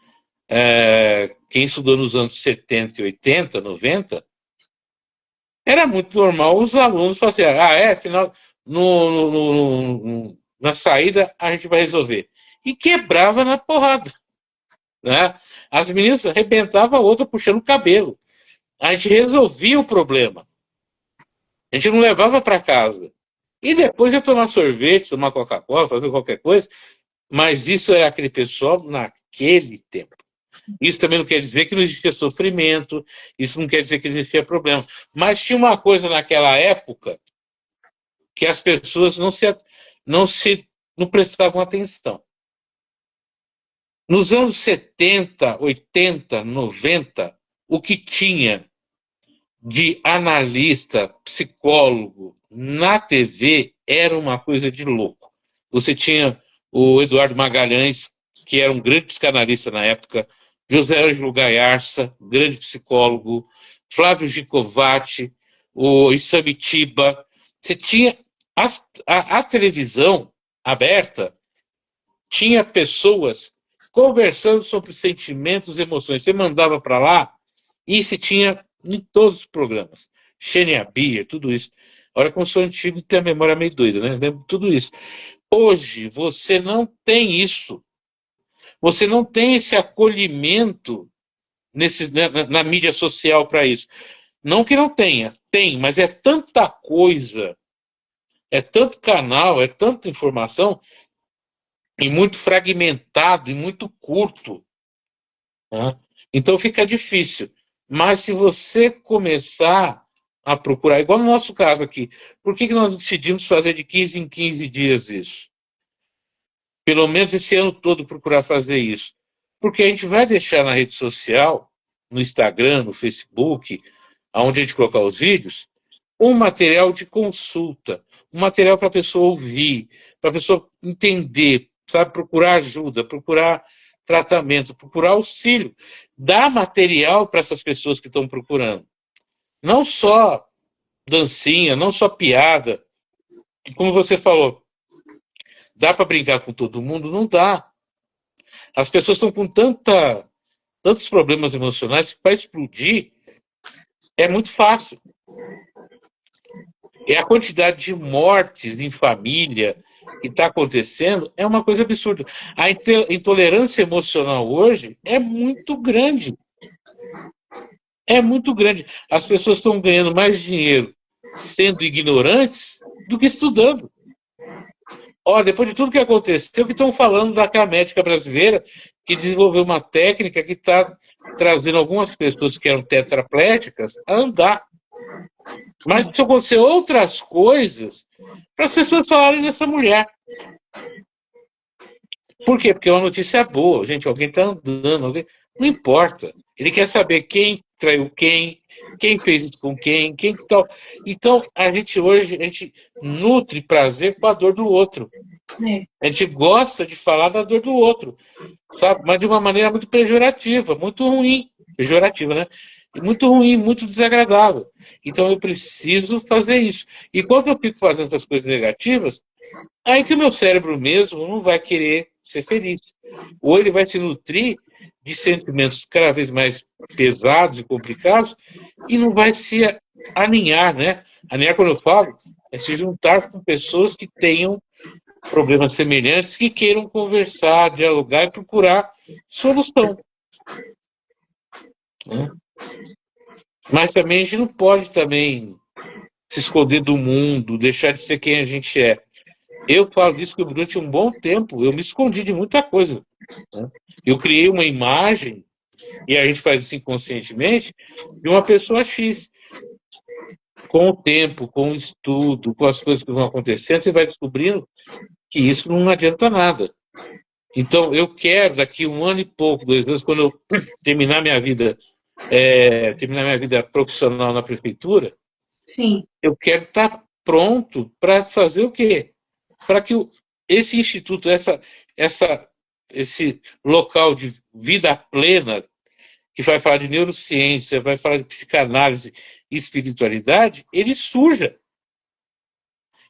quem estudou nos anos 70 e 80, 90, era muito normal os alunos falarem final, na saída a gente vai resolver. E quebrava na porrada, né? As meninas arrebentavam a outra puxando o cabelo. A gente resolvia o problema. A gente não levava para casa. E depois ia tomar sorvete, tomar Coca-Cola, fazer qualquer coisa. Mas isso era aquele pessoal naquele tempo. Isso também não quer dizer que não existia sofrimento, isso não quer dizer que não existia problema. Mas tinha uma coisa naquela época que as pessoas não se não prestavam atenção. Nos anos 70, 80, 90, o que tinha de analista, psicólogo na TV era uma coisa de louco. Você tinha o Eduardo Magalhães, que era um grande psicanalista na época, José Ângelo Gaiarsa, grande psicólogo, Flávio Gicovati, o Isamitiba. Você tinha a televisão aberta, tinha pessoas conversando sobre sentimentos e emoções. Você mandava para lá e se tinha em todos os programas. Xenia Beer, tudo isso. Olha como sou antigo e tenho a memória meio doida, né? Lembro tudo isso. Hoje você não tem isso. Você não tem esse acolhimento na mídia social para isso. Não que não tenha, tem, mas é tanta coisa, é tanto canal, é tanta informação, e muito fragmentado e muito curto, né? Então fica difícil. Mas se você começar a procurar, igual no nosso caso aqui, por que nós decidimos fazer de 15 em 15 dias isso? Pelo menos esse ano todo procurar fazer isso. Porque a gente vai deixar na rede social, no Instagram, no Facebook, aonde a gente colocar os vídeos, um material de consulta, um material para a pessoa ouvir, para a pessoa entender, sabe, procurar ajuda, procurar tratamento, procurar auxílio, dar material para essas pessoas que estão procurando. Não só dancinha, não só piada. E como você falou, dá para brincar com todo mundo? Não dá. As pessoas estão com tantos problemas emocionais que para explodir é muito fácil. E a quantidade de mortes em família que está acontecendo é uma coisa absurda. A intolerância emocional hoje é muito grande. É muito grande. As pessoas estão ganhando mais dinheiro sendo ignorantes do que estudando. Olha, depois de tudo que aconteceu, que estão falando daquela médica brasileira que desenvolveu uma técnica que está trazendo algumas pessoas que eram tetraplégicas a andar. Mas se acontecer outras coisas, para as pessoas falarem dessa mulher. Por quê? Porque é uma notícia boa. Gente, alguém está andando. Não importa. Ele quer saber quem traiu quem fez isso com quem que tal. Então, a gente hoje, a gente nutre prazer com a dor do outro. É. A gente gosta de falar da dor do outro, sabe? Mas de uma maneira muito pejorativa, muito ruim. Pejorativa, né? Muito ruim, muito desagradável. Então eu preciso fazer isso. E quando eu fico fazendo essas coisas negativas, aí que o meu cérebro mesmo não vai querer ser feliz. Ou ele vai se nutrir de sentimentos cada vez mais pesados e complicados e não vai se alinhar, né? Alinhar, quando eu falo, é se juntar com pessoas que tenham problemas semelhantes, que queiram conversar, dialogar e procurar solução, né? Mas também a gente não pode também se esconder do mundo, deixar de ser quem a gente é. Eu falo disso que durante um bom tempo eu me escondi de muita coisa, né? Eu criei uma imagem, e a gente faz isso inconscientemente, de uma pessoa X. Com o tempo, com o estudo, com as coisas que vão acontecendo, você vai descobrindo que isso não adianta nada. Então, eu quero, daqui 1 ano e pouco, 2 anos, quando eu terminar minha vida profissional na prefeitura, Sim, eu quero estar pronto para fazer o quê? Para que esse instituto, esse local de vida plena, que vai falar de neurociência, vai falar de psicanálise e espiritualidade, ele surja.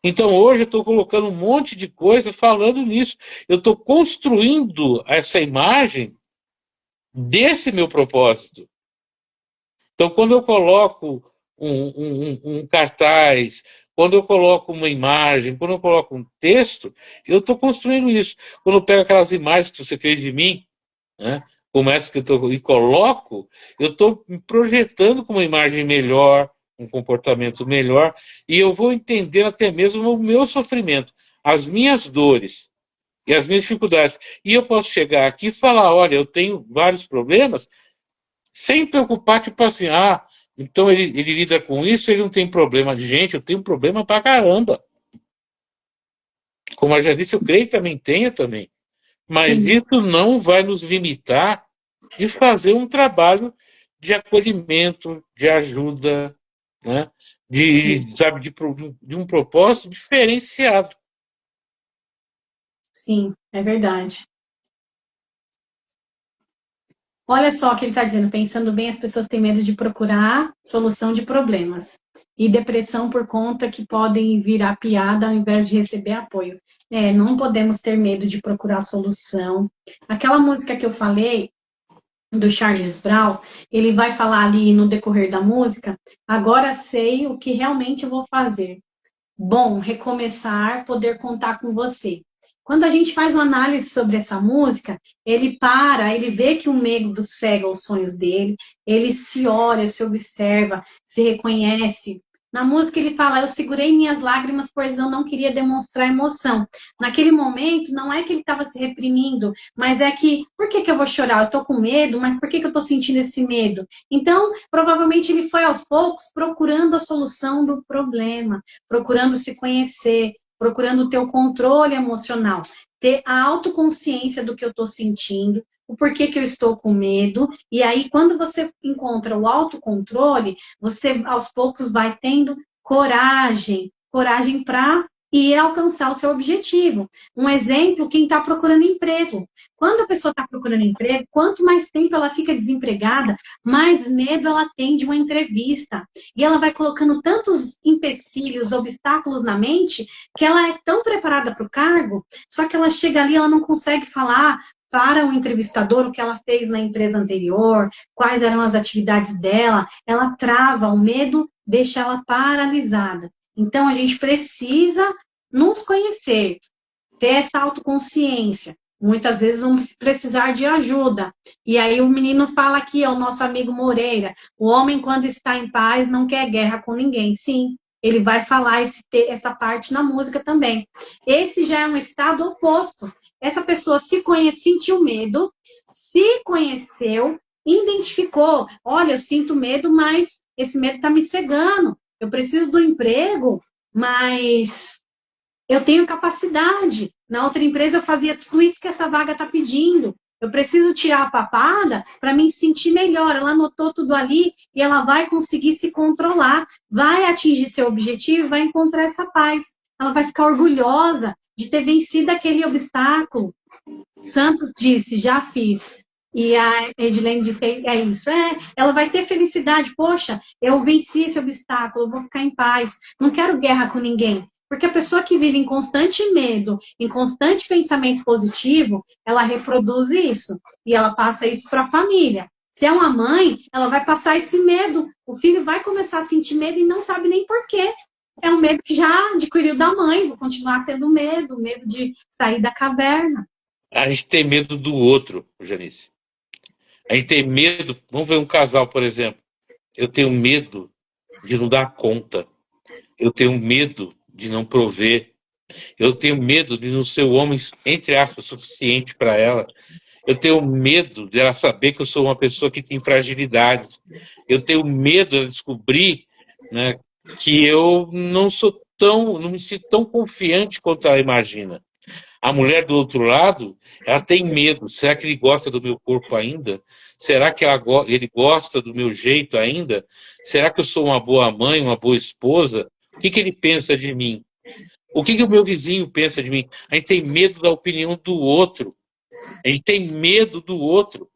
Então, hoje eu estou colocando um monte de coisa falando nisso. Eu estou construindo essa imagem desse meu propósito. Então, quando eu coloco um cartaz, quando eu coloco uma imagem, quando eu coloco um texto, eu estou construindo isso. Quando eu pego aquelas imagens que você fez de mim, né, como essa que e coloco, eu estou me projetando com uma imagem melhor, um comportamento melhor, e eu vou entender até mesmo o meu sofrimento, as minhas dores e as minhas dificuldades. E eu posso chegar aqui e falar, olha, eu tenho vários problemas, sem preocupar, tipo assim, então ele lida com isso, ele não tem problema de gente, eu tenho problema pra caramba. Como eu já disse, eu creio que também tenha também. Mas sim, isso não vai nos limitar de fazer um trabalho de acolhimento, de ajuda, né? Sabe, de um propósito diferenciado. sim, é verdade. Olha só o que ele está dizendo, pensando bem, as pessoas têm medo de procurar solução de problemas. E depressão por conta que podem virar piada ao invés de receber apoio. Não podemos ter medo de procurar solução. Aquela música que eu falei, do Charles Brown, ele vai falar ali no decorrer da música, agora sei o que realmente eu vou fazer. Bom, recomeçar, poder contar com você. Quando a gente faz uma análise sobre essa música, ele vê que o medo cega os sonhos dele, ele se olha, se observa, se reconhece. Na música ele fala, eu segurei minhas lágrimas, pois eu não queria demonstrar emoção. Naquele momento, não é que ele estava se reprimindo, mas é que, por que eu vou chorar? Eu estou com medo, mas por que eu estou sentindo esse medo? Então, provavelmente ele foi aos poucos procurando a solução do problema, procurando se conhecer, procurando ter o controle emocional, ter a autoconsciência do que eu estou sentindo, o porquê que eu estou com medo, e aí quando você encontra o autocontrole, você aos poucos vai tendo coragem para ir alcançar o seu objetivo. Um exemplo, quem está procurando emprego. Quando a pessoa está procurando emprego, quanto mais tempo ela fica desempregada, mais medo ela tem de uma entrevista. E ela vai colocando tantos empecilhos, obstáculos na mente, que ela é tão preparada para o cargo, só que ela chega ali, ela não consegue falar para o entrevistador o que ela fez na empresa anterior, quais eram as atividades dela, ela trava, o medo deixa ela paralisada. Então, a gente precisa nos conhecer, ter essa autoconsciência. Muitas vezes vamos precisar de ajuda. E aí o menino fala aqui, o nosso amigo Moreira, o homem quando está em paz não quer guerra com ninguém. Sim, ele vai falar essa parte na música também. Esse já é um estado oposto. Essa pessoa se conhece, sentiu medo, se conheceu, identificou, olha, eu sinto medo, mas esse medo está me cegando. Eu preciso do emprego, mas eu tenho capacidade. Na outra empresa eu fazia tudo isso que essa vaga está pedindo. Eu preciso tirar a papada para me sentir melhor. Ela anotou tudo ali e ela vai conseguir se controlar, vai atingir seu objetivo, vai encontrar essa paz. Ela vai ficar orgulhosa de ter vencido aquele obstáculo. Santos disse, já fiz. E a Edilene disse que é isso. Ela vai ter felicidade. Poxa, eu venci esse obstáculo, eu vou ficar em paz. Não quero guerra com ninguém. Porque a pessoa que vive em constante medo, em constante pensamento positivo, ela reproduz isso. E ela passa isso para a família. Se é uma mãe, ela vai passar esse medo. O filho vai começar a sentir medo e não sabe nem por quê. É um medo que já adquiriu da mãe, vou continuar tendo medo de sair da caverna. A gente tem medo do outro, Janice. A gente tem medo. Vamos ver um casal, por exemplo. Eu tenho medo de não dar conta. Eu tenho medo de não prover. Eu tenho medo de não ser o homem, entre aspas, suficiente para ela. Eu tenho medo de ela saber que eu sou uma pessoa que tem fragilidades. Eu tenho medo de descobrir, né, que eu não me sinto tão confiante quanto ela imagina. A mulher do outro lado, ela tem medo. Será que ele gosta do meu corpo ainda? Será que ele gosta do meu jeito ainda? Será que eu sou uma boa mãe, uma boa esposa? O que ele pensa de mim? O que o meu vizinho pensa de mim? A gente tem medo da opinião do outro. A gente tem medo do outro.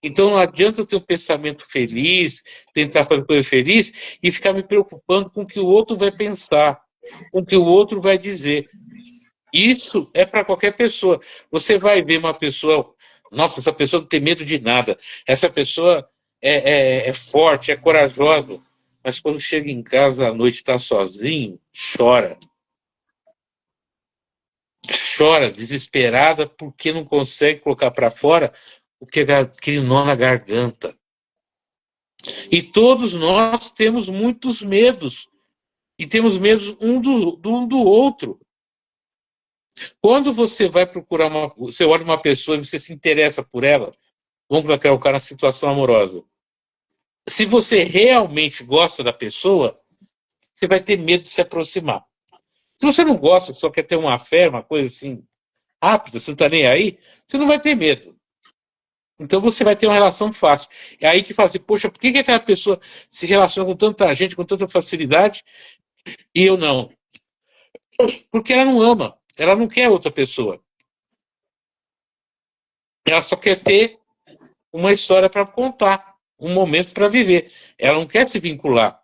Então não adianta eu ter um pensamento feliz, tentar fazer coisa feliz e ficar me preocupando com o que o outro vai pensar, com o que o outro vai dizer. Isso é para qualquer pessoa. Você vai ver uma pessoa, nossa, essa pessoa não tem medo de nada. Essa pessoa é forte, é corajosa. Mas quando chega em casa à noite, está sozinho, chora. Chora, desesperada, porque não consegue colocar para fora o que é aquele nó na garganta. E todos nós temos muitos medos. E temos medos um do outro. Quando você vai procurar você olha uma pessoa e você se interessa por ela, vamos colocar na situação amorosa. Se você realmente gosta da pessoa, você vai ter medo de se aproximar. Se você não gosta, só quer ter uma fé, uma coisa assim, rápida, você não está nem aí, você não vai ter medo. Então você vai ter uma relação fácil. É aí que fala assim, poxa, por que aquela pessoa se relaciona com tanta gente, com tanta facilidade, e eu não? Porque ela não ama, ela não quer outra pessoa. Ela só quer ter uma história para contar, um momento para viver. Ela não quer se vincular.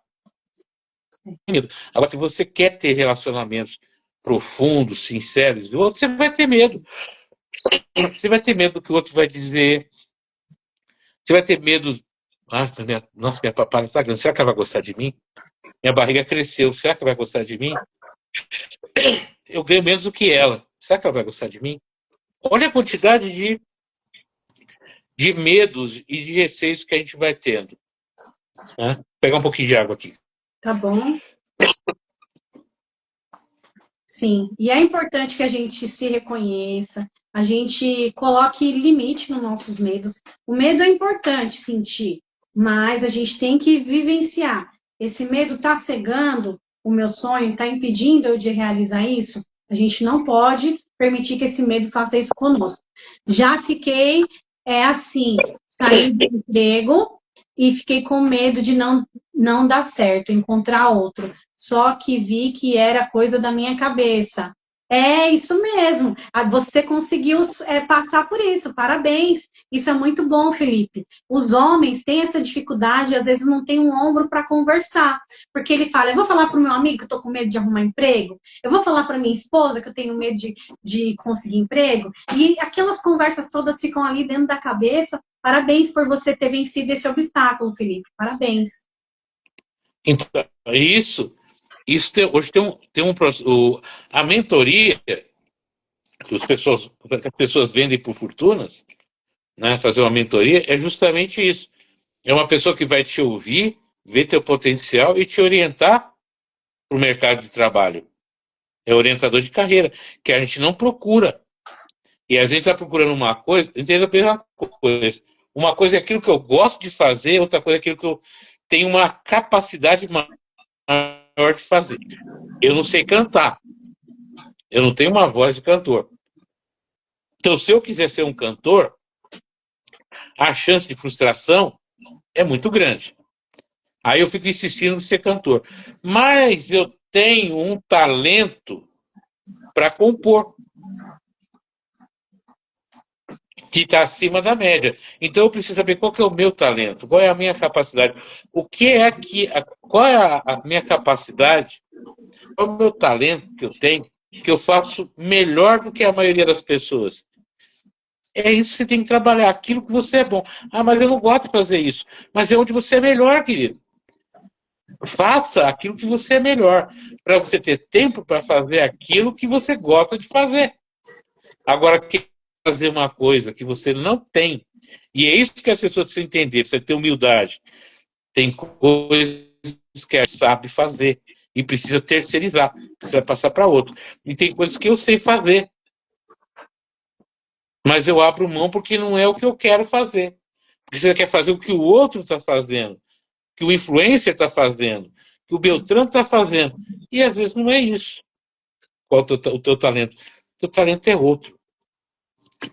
Agora, se você quer ter relacionamentos profundos, sinceros, do outro, você vai ter medo. Você vai ter medo do que o outro vai dizer. Você vai ter medo. Nossa, minha papada está grande. Será que ela vai gostar de mim? Minha barriga cresceu. Será que ela vai gostar de mim? Eu ganho menos do que ela. Será que ela vai gostar de mim? Olha a quantidade de medos e de receios que a gente vai tendo. Né? Vou pegar um pouquinho de água aqui. Tá bom? Sim, e é importante que a gente se reconheça, a gente coloque limite nos nossos medos. O medo é importante sentir, mas a gente tem que vivenciar. Esse medo está cegando o meu sonho, está impedindo eu de realizar isso? A gente não pode permitir que esse medo faça isso conosco. Já fiquei, assim, saí do emprego e fiquei com medo de não dar certo, encontrar outro. Só que vi que era coisa da minha cabeça. É isso mesmo. Você conseguiu passar por isso. Parabéns. Isso é muito bom, Felipe. Os homens têm essa dificuldade, às vezes não tem um ombro para conversar. Porque ele fala, eu vou falar para o meu amigo que eu estou com medo de arrumar emprego? Eu vou falar para minha esposa que eu tenho medo de conseguir emprego? E aquelas conversas todas ficam ali dentro da cabeça. Parabéns por você ter vencido esse obstáculo, Felipe. Parabéns. Então, hoje a mentoria que as pessoas vendem por fortunas, né, fazer uma mentoria, é justamente isso. É uma pessoa que vai te ouvir, ver teu potencial e te orientar para o mercado de trabalho. É orientador de carreira, que a gente não procura. E a gente está procurando uma coisa, entenda a mesma coisa. Uma coisa é aquilo que eu gosto de fazer, outra coisa é aquilo que eu tenho uma capacidade maior de fazer. Eu não sei cantar. Eu não tenho uma voz de cantor. Então, se eu quiser ser um cantor, a chance de frustração é muito grande. Aí eu fico insistindo em ser cantor. Mas eu tenho um talento para compor, que está acima da média. Então eu preciso saber qual que é o meu talento, qual é a minha capacidade, o que é que, qual é a minha capacidade, qual é o meu talento que eu tenho, que eu faço melhor do que a maioria das pessoas. É isso que você tem que trabalhar, aquilo que você é bom. Ah, mas eu não gosto de fazer isso. Mas é onde você é melhor, querido. Faça aquilo que você é melhor, para você ter tempo para fazer aquilo que você gosta de fazer. Agora, quer fazer uma coisa que você não tem, e é isso que as pessoas precisam entender, precisa ter humildade. Tem coisas que a gente sabe fazer e precisa terceirizar, precisa passar para outro. E tem coisas que eu sei fazer, mas eu abro mão porque não é o que eu quero fazer. Porque você quer fazer o que o outro está fazendo, que o influencer está fazendo, que o Beltrano está fazendo. E às vezes não é isso. Qual o teu talento? O teu talento é outro.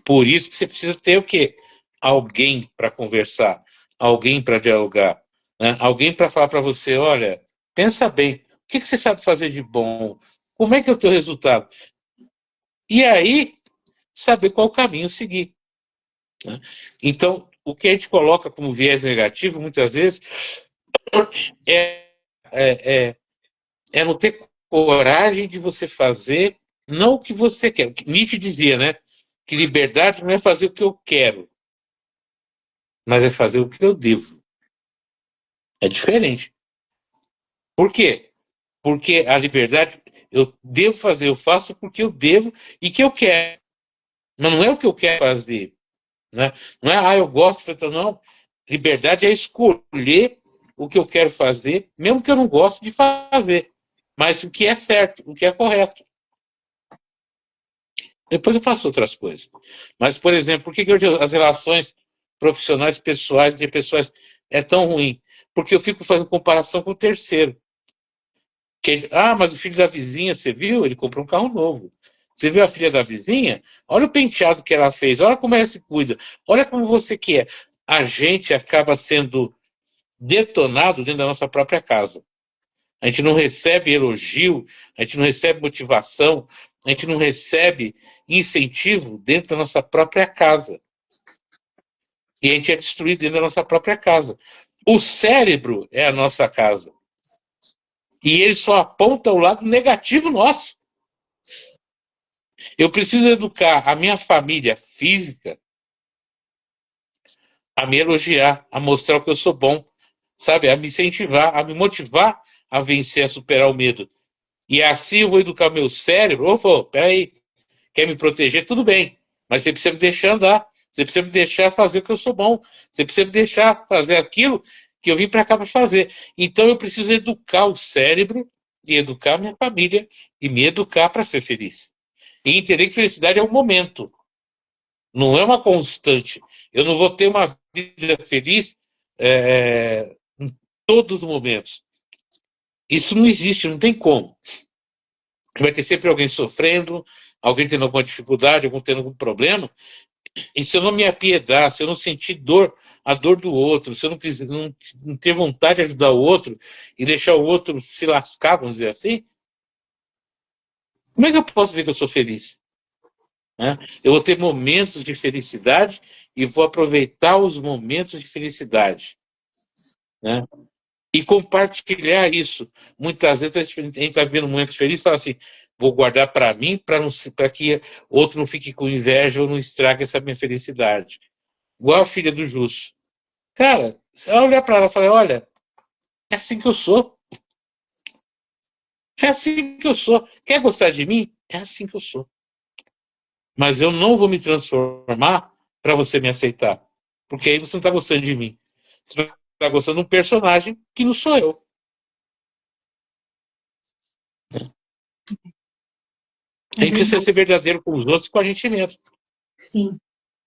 Por isso que você precisa ter o quê? Alguém para conversar, alguém para dialogar, né? Alguém para falar para você, olha, pensa bem, o que você sabe fazer de bom? Como é que é o teu resultado? E aí, saber qual caminho seguir. Né? Então, o que a gente coloca como viés negativo, muitas vezes, é, é, é não ter coragem de você fazer não o que você quer. Nietzsche dizia, né? Que liberdade não é fazer o que eu quero, mas é fazer o que eu devo. É diferente. Por quê? Porque a liberdade, eu devo fazer, eu faço porque eu devo e que eu quero. Mas não é o que eu quero fazer. Né? Não é, eu gosto de fazer, não. Liberdade é escolher o que eu quero fazer, mesmo que eu não goste de fazer. Mas o que é certo, o que é correto. Depois eu faço outras coisas. Mas, por exemplo, por que hoje as relações profissionais, pessoais, de pessoas é tão ruim? Porque eu fico fazendo comparação com o terceiro. Mas o filho da vizinha, você viu? Ele comprou um carro novo. Você viu a filha da vizinha? Olha o penteado que ela fez, olha como ela se cuida, olha como você quer. A gente acaba sendo detonado dentro da nossa própria casa. A gente não recebe elogio, a gente não recebe motivação, a gente não recebe incentivo dentro da nossa própria casa. E a gente é destruído dentro da nossa própria casa. O cérebro é a nossa casa. E ele só aponta o lado negativo nosso. Eu preciso educar a minha família física a me elogiar, a mostrar o que eu sou bom, sabe? A me incentivar, a me motivar a vencer, a superar o medo. E assim eu vou educar meu cérebro. Peraí, quer me proteger? Tudo bem, mas você precisa me deixar andar. Você precisa me deixar fazer o que eu sou bom. Você precisa me deixar fazer aquilo que eu vim para cá para fazer. Então eu preciso educar o cérebro e educar a minha família e me educar para ser feliz. E entender que felicidade é um momento, não é uma constante. Eu não vou ter uma vida feliz em todos os momentos. Isso não existe, não tem como. Vai ter sempre alguém sofrendo, alguém tendo alguma dificuldade, alguém tendo algum problema. E se eu não me apiedar, se eu não sentir dor, a dor do outro, se eu não ter vontade de ajudar o outro e deixar o outro se lascar, vamos dizer assim, como é que eu posso dizer que eu sou feliz? Né? Eu vou ter momentos de felicidade e vou aproveitar os momentos de felicidade. Né? E compartilhar isso. Muitas vezes a gente está vivendo momentos felizes e fala assim, vou guardar para mim para que outro não fique com inveja ou não estrague essa minha felicidade. Igual a filha do Justo. Cara, você vai olhar para ela e falar, olha, é assim que eu sou. É assim que eu sou. Quer gostar de mim? É assim que eu sou. Mas eu não vou me transformar para você me aceitar. Porque aí você não está gostando de mim. Você está gostando de um personagem que não sou eu. A É gente precisa verdade. ser verdadeiro com os outros e com a gente mesmo. Sim,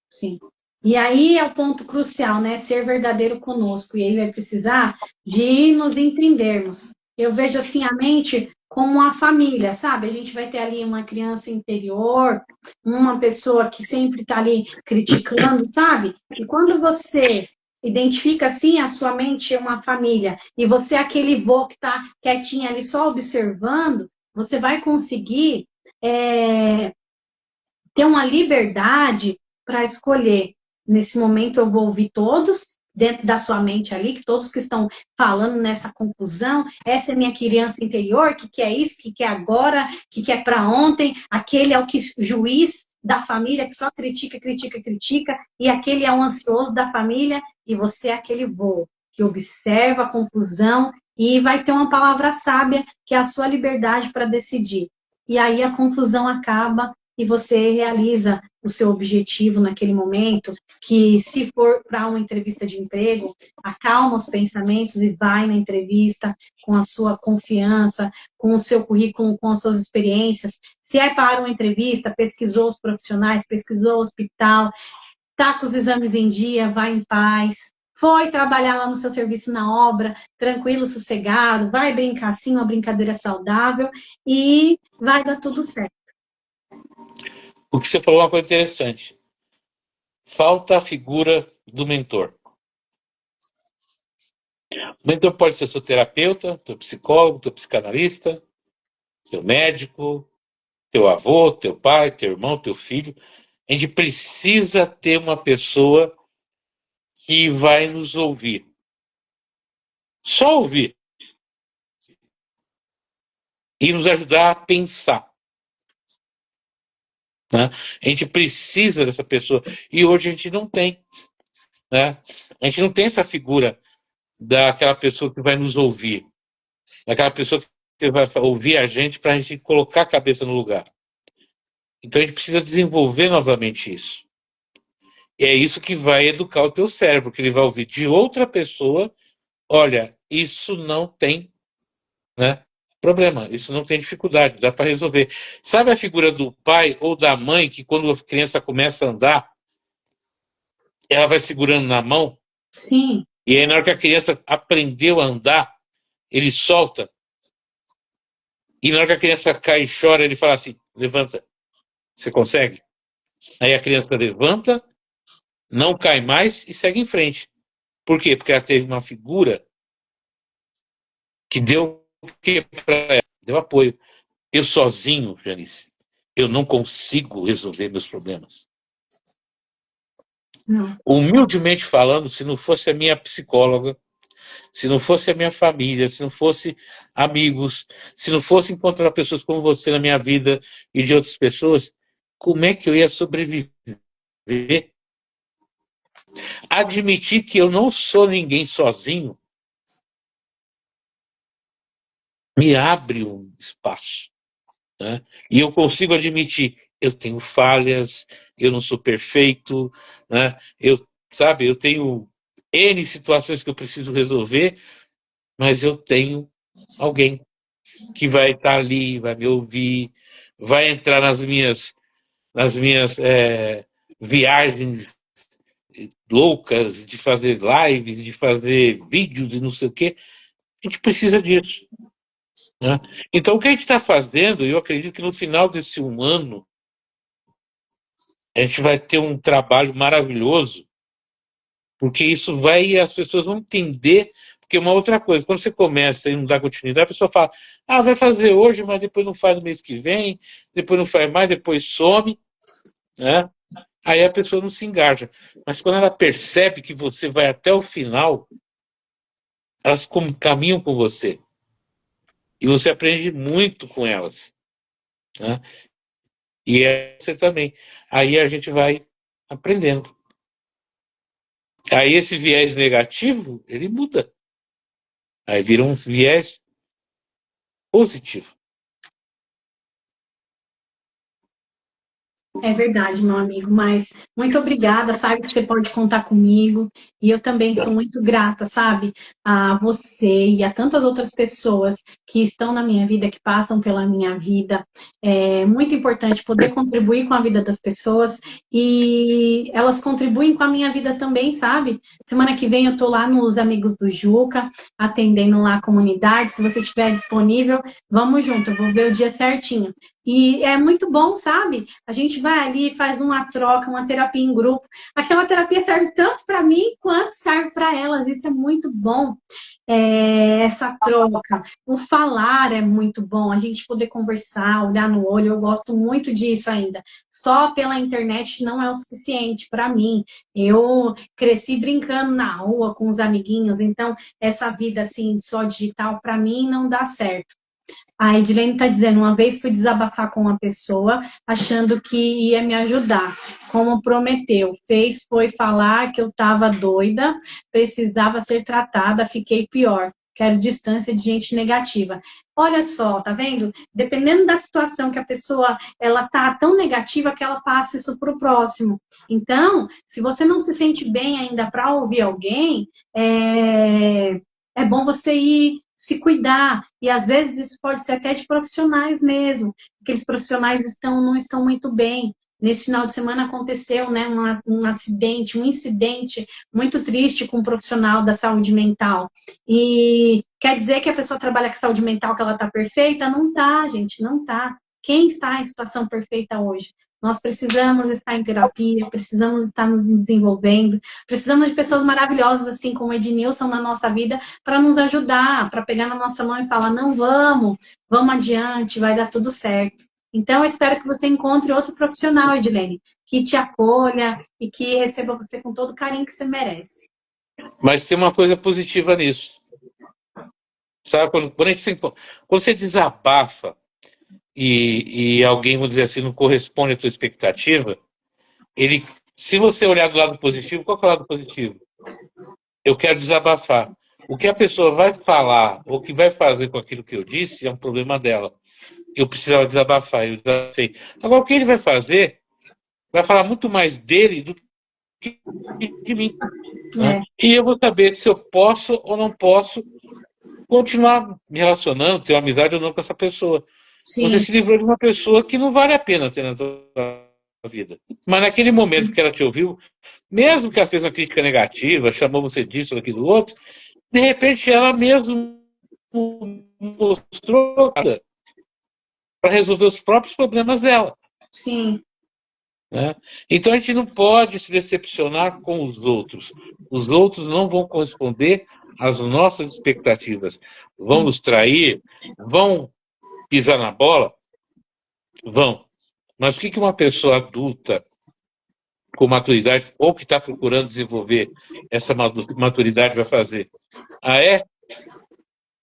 sim. E aí é o ponto crucial, né? Ser verdadeiro conosco. E aí vai precisar de nos entendermos. Eu vejo assim a mente como a família, sabe? A gente vai ter ali uma criança interior, uma pessoa que sempre está ali criticando, sabe? E quando você identifica assim, a sua mente é uma família, e você é aquele vô que está quietinho ali só observando, você vai conseguir ter uma liberdade para escolher. Nesse momento eu vou ouvir todos dentro da sua mente ali, que todos que estão falando nessa confusão, essa é minha criança interior, que quer isso, que quer agora, que quer para ontem, aquele é o que juiz da família que só critica, critica, critica, e aquele é um ansioso da família, e você é aquele vô que observa a confusão e vai ter uma palavra sábia, que é a sua liberdade para decidir. E aí a confusão acaba e você realiza o seu objetivo naquele momento, que se for para uma entrevista de emprego, acalma os pensamentos e vai na entrevista com a sua confiança, com o seu currículo, com as suas experiências. Se é para uma entrevista, pesquisou os profissionais, pesquisou o hospital, tá com os exames em dia, vai em paz. Foi trabalhar lá no seu serviço na obra, tranquilo, sossegado, vai brincar assim, uma brincadeira saudável e vai dar tudo certo. O que você falou é uma coisa interessante. Falta a figura do mentor. O mentor pode ser seu terapeuta, teu psicólogo, teu psicanalista, teu médico, teu avô, teu pai, teu irmão, teu filho. A gente precisa ter uma pessoa que vai nos ouvir. Só ouvir. E nos ajudar a pensar. Né? A gente precisa dessa pessoa. E hoje a gente não tem. Né? A gente não tem essa figura daquela pessoa que vai nos ouvir. Daquela pessoa que vai ouvir a gente para a gente colocar a cabeça no lugar. Então a gente precisa desenvolver novamente isso. E é isso que vai educar o teu cérebro, que ele vai ouvir de outra pessoa, olha, isso não tem, né, problema, isso não tem dificuldade, dá para resolver. Sabe a figura do pai ou da mãe que quando a criança começa a andar, ela vai segurando na mão, Sim, e aí na hora que a criança aprendeu a andar, ele solta, e na hora que a criança cai e chora, ele fala assim, levanta, você consegue? Aí a criança levanta, não cai mais e segue em frente. Por quê? Porque ela teve uma figura que deu o que para ela? Deu apoio. Eu sozinho, Janice, eu não consigo resolver meus problemas. não. Humildemente falando, se não fosse a minha psicóloga, se não fosse a minha família, se não fosse amigos, se não fosse encontrar pessoas como você na minha vida e de outras pessoas, como é que eu ia sobreviver? Admitir que eu não sou ninguém sozinho me abre um espaço. Né? E eu consigo admitir, eu tenho falhas, eu não sou perfeito, né? Eu tenho N situações que eu preciso resolver, mas eu tenho alguém que vai estar ali, vai me ouvir, vai entrar nas minhas viagens loucas de fazer lives, de fazer vídeos e não sei o quê. A gente precisa disso. Né? Então, o que a gente está fazendo, eu acredito que no final desse um ano, a gente vai ter um trabalho maravilhoso, porque isso vai, as pessoas vão entender, porque uma outra coisa, quando você começa e não dá continuidade, a pessoa fala, vai fazer hoje, mas depois não faz no mês que vem, depois não faz mais, depois some, né? Aí a pessoa não se engaja. Mas quando ela percebe que você vai até o final, elas caminham com você. E você aprende muito com elas. Né? E você também. Aí a gente vai aprendendo. Aí esse viés negativo, ele muda. Aí vira um viés positivo. É verdade, meu amigo, mas muito obrigada, sabe que você pode contar comigo, e eu também sou muito grata, sabe, a você e a tantas outras pessoas que estão na minha vida, que passam pela minha vida. É muito importante poder contribuir com a vida das pessoas e elas contribuem com a minha vida também, sabe? Semana que vem eu tô lá nos Amigos do Juca, atendendo lá a comunidade. Se você estiver disponível, vamos junto, eu vou ver o dia certinho. E é muito bom, sabe? A gente vai ali, faz uma troca, uma terapia em grupo. Aquela terapia serve tanto para mim quanto serve para elas. Isso é muito bom. Essa troca, o falar é muito bom. A gente poder conversar, olhar no olho. Eu gosto muito disso ainda. Só pela internet não é o suficiente para mim. Eu cresci brincando na rua com os amiguinhos, então essa vida assim só digital para mim não dá certo. A Edilene está dizendo, uma vez fui desabafar com uma pessoa, achando que ia me ajudar, como prometeu. Foi falar que eu estava doida, precisava ser tratada, fiquei pior. Quero distância de gente negativa. Olha só, tá vendo? Dependendo da situação que a pessoa ela tá tão negativa que ela passa isso para o próximo. Então, se você não se sente bem ainda para ouvir alguém, é bom você ir se cuidar. E às vezes isso pode ser até de profissionais mesmo. Aqueles profissionais não estão muito bem. Nesse final de semana aconteceu, né, um acidente, um incidente muito triste com um profissional da saúde mental. E quer dizer que a pessoa trabalha com saúde mental, que ela está perfeita? Não tá, gente, não tá. Quem está em situação perfeita hoje? Nós precisamos estar em terapia, precisamos estar nos desenvolvendo, precisamos de pessoas maravilhosas, assim como o Ednilson, na nossa vida, para nos ajudar, para pegar na nossa mão e falar, não, vamos adiante, vai dar tudo certo. Então, eu espero que você encontre outro profissional, Edilene, que te acolha e que receba você com todo o carinho que você merece. Mas tem uma coisa positiva nisso. Sabe, quando você desabafa e alguém, vamos dizer assim, não corresponde à tua expectativa, se você olhar do lado positivo, qual que é o lado positivo? Eu quero desabafar. O que a pessoa vai falar ou o que vai fazer com aquilo que eu disse é um problema dela. Eu precisava desabafar, eu desabafei. Agora, o que ele vai fazer vai falar muito mais dele do que de mim. Né? E eu vou saber se eu posso ou não posso continuar me relacionando, ter uma amizade ou não com essa pessoa. Sim. Você se livrou de uma pessoa que não vale a pena ter na sua vida. Mas naquele momento que ela te ouviu, mesmo que ela fez uma crítica negativa, chamou você disso, daquilo, do outro, de repente ela mesmo mostrou para resolver os próprios problemas dela. Sim. Né? Então a gente não pode se decepcionar com os outros. Os outros não vão corresponder às nossas expectativas. Vão nos trair, vão pisar na bola, vão. Mas o que uma pessoa adulta, com maturidade, ou que está procurando desenvolver essa maturidade, vai fazer?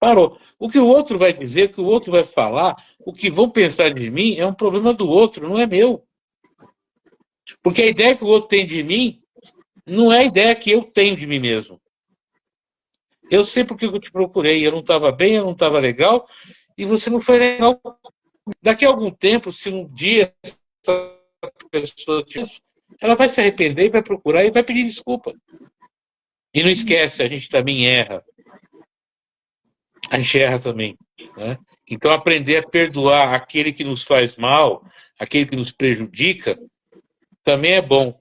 Parou. O que o outro vai dizer, o que o outro vai falar, o que vão pensar de mim é um problema do outro, não é meu. Porque a ideia que o outro tem de mim não é a ideia que eu tenho de mim mesmo. Eu sei porque eu te procurei, eu não estava bem, eu não estava legal, e você não foi legal. Daqui a algum tempo, se um dia essa pessoa ela vai se arrepender e vai procurar e vai pedir desculpa. E não esquece, a gente também erra. A gente erra também. Né? Então, aprender a perdoar aquele que nos faz mal, aquele que nos prejudica, também é bom.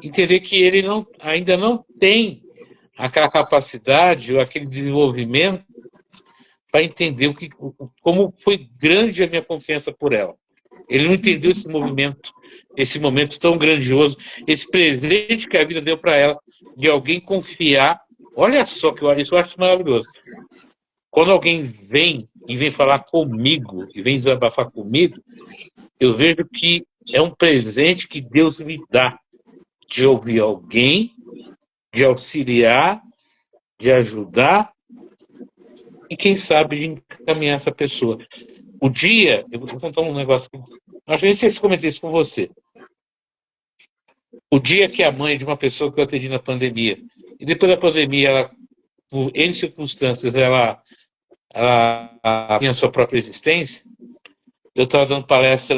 Entender que ele ainda não tem aquela capacidade ou aquele desenvolvimento para entender como foi grande a minha confiança por ela. Ele não entendeu esse momento tão grandioso, esse presente que a vida deu para ela, de alguém confiar. Olha só que isso eu acho maravilhoso. Quando alguém vem falar comigo, e vem desabafar comigo, eu vejo que é um presente que Deus me dá de ouvir alguém, de auxiliar, de ajudar e, quem sabe, de encaminhar essa pessoa. Eu vou contar um negócio, acho que eu comentei isso com você. O dia que a mãe de uma pessoa que eu atendi na pandemia, e depois da pandemia, ela, por N circunstâncias, ela tinha a sua própria existência, eu estava dando palestra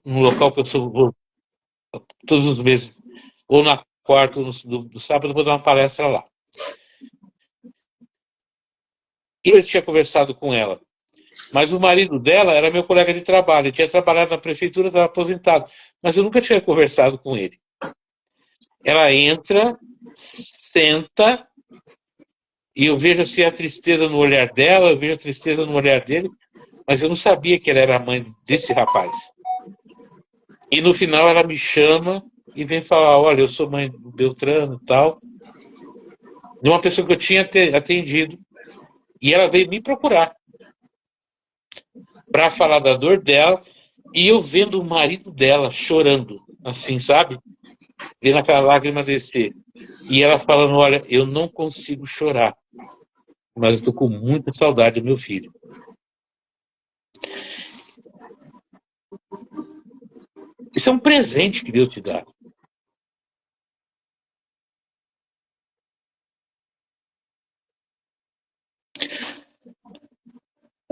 num local que eu vou todos os meses, ou na quarta ou no sábado, eu vou dar uma palestra lá. Eu tinha conversado com ela, mas o marido dela era meu colega de trabalho, ele tinha trabalhado na prefeitura, estava aposentado, mas eu nunca tinha conversado com ele. Ela entra, senta, e eu vejo assim a tristeza no olhar dela, eu vejo a tristeza no olhar dele, mas eu não sabia que ela era a mãe desse rapaz. E no final ela me chama e vem falar, olha, eu sou mãe do Beltrano e tal, de uma pessoa que eu tinha atendido, e ela veio me procurar para falar da dor dela, e eu vendo o marido dela chorando, assim, sabe? Vendo aquela lágrima descer. E ela falando, olha, eu não consigo chorar, mas estou com muita saudade do meu filho. Isso é um presente que Deus te dá.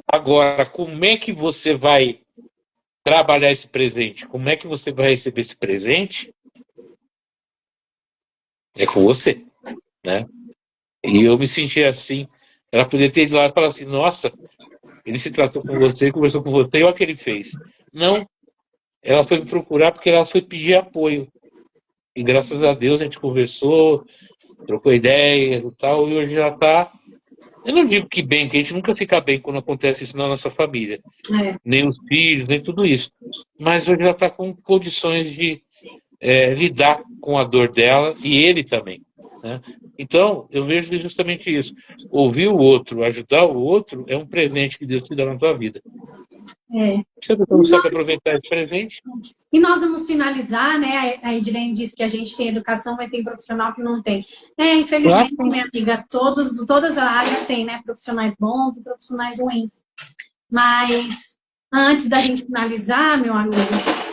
Agora, como é que você vai trabalhar esse presente? Como é que você vai receber esse presente? É com você, né? E eu me senti assim. Ela poderia ter ido lá e falar assim, nossa, ele se tratou com você, conversou com você, e olha o que ele fez. Não, ela foi me procurar porque ela foi pedir apoio. E graças a Deus a gente conversou, trocou ideias e tal, e hoje já está. Eu não digo que bem, que a gente nunca fica bem quando acontece isso na nossa família. Nem os filhos, nem tudo isso. Mas hoje ela está com condições de lidar com a dor dela e ele também. Né? Então, eu vejo justamente isso. Ouvir o outro, ajudar o outro, é um presente que Deus te dá na tua vida. Se a pessoa não sabe aproveitar esse presente. E nós vamos finalizar, né? A Edilene disse que a gente tem educação, mas tem profissional que não tem. Infelizmente, claro. Minha amiga, todas as áreas têm, né? Profissionais bons e profissionais ruins. Mas antes da gente finalizar, meu amigo,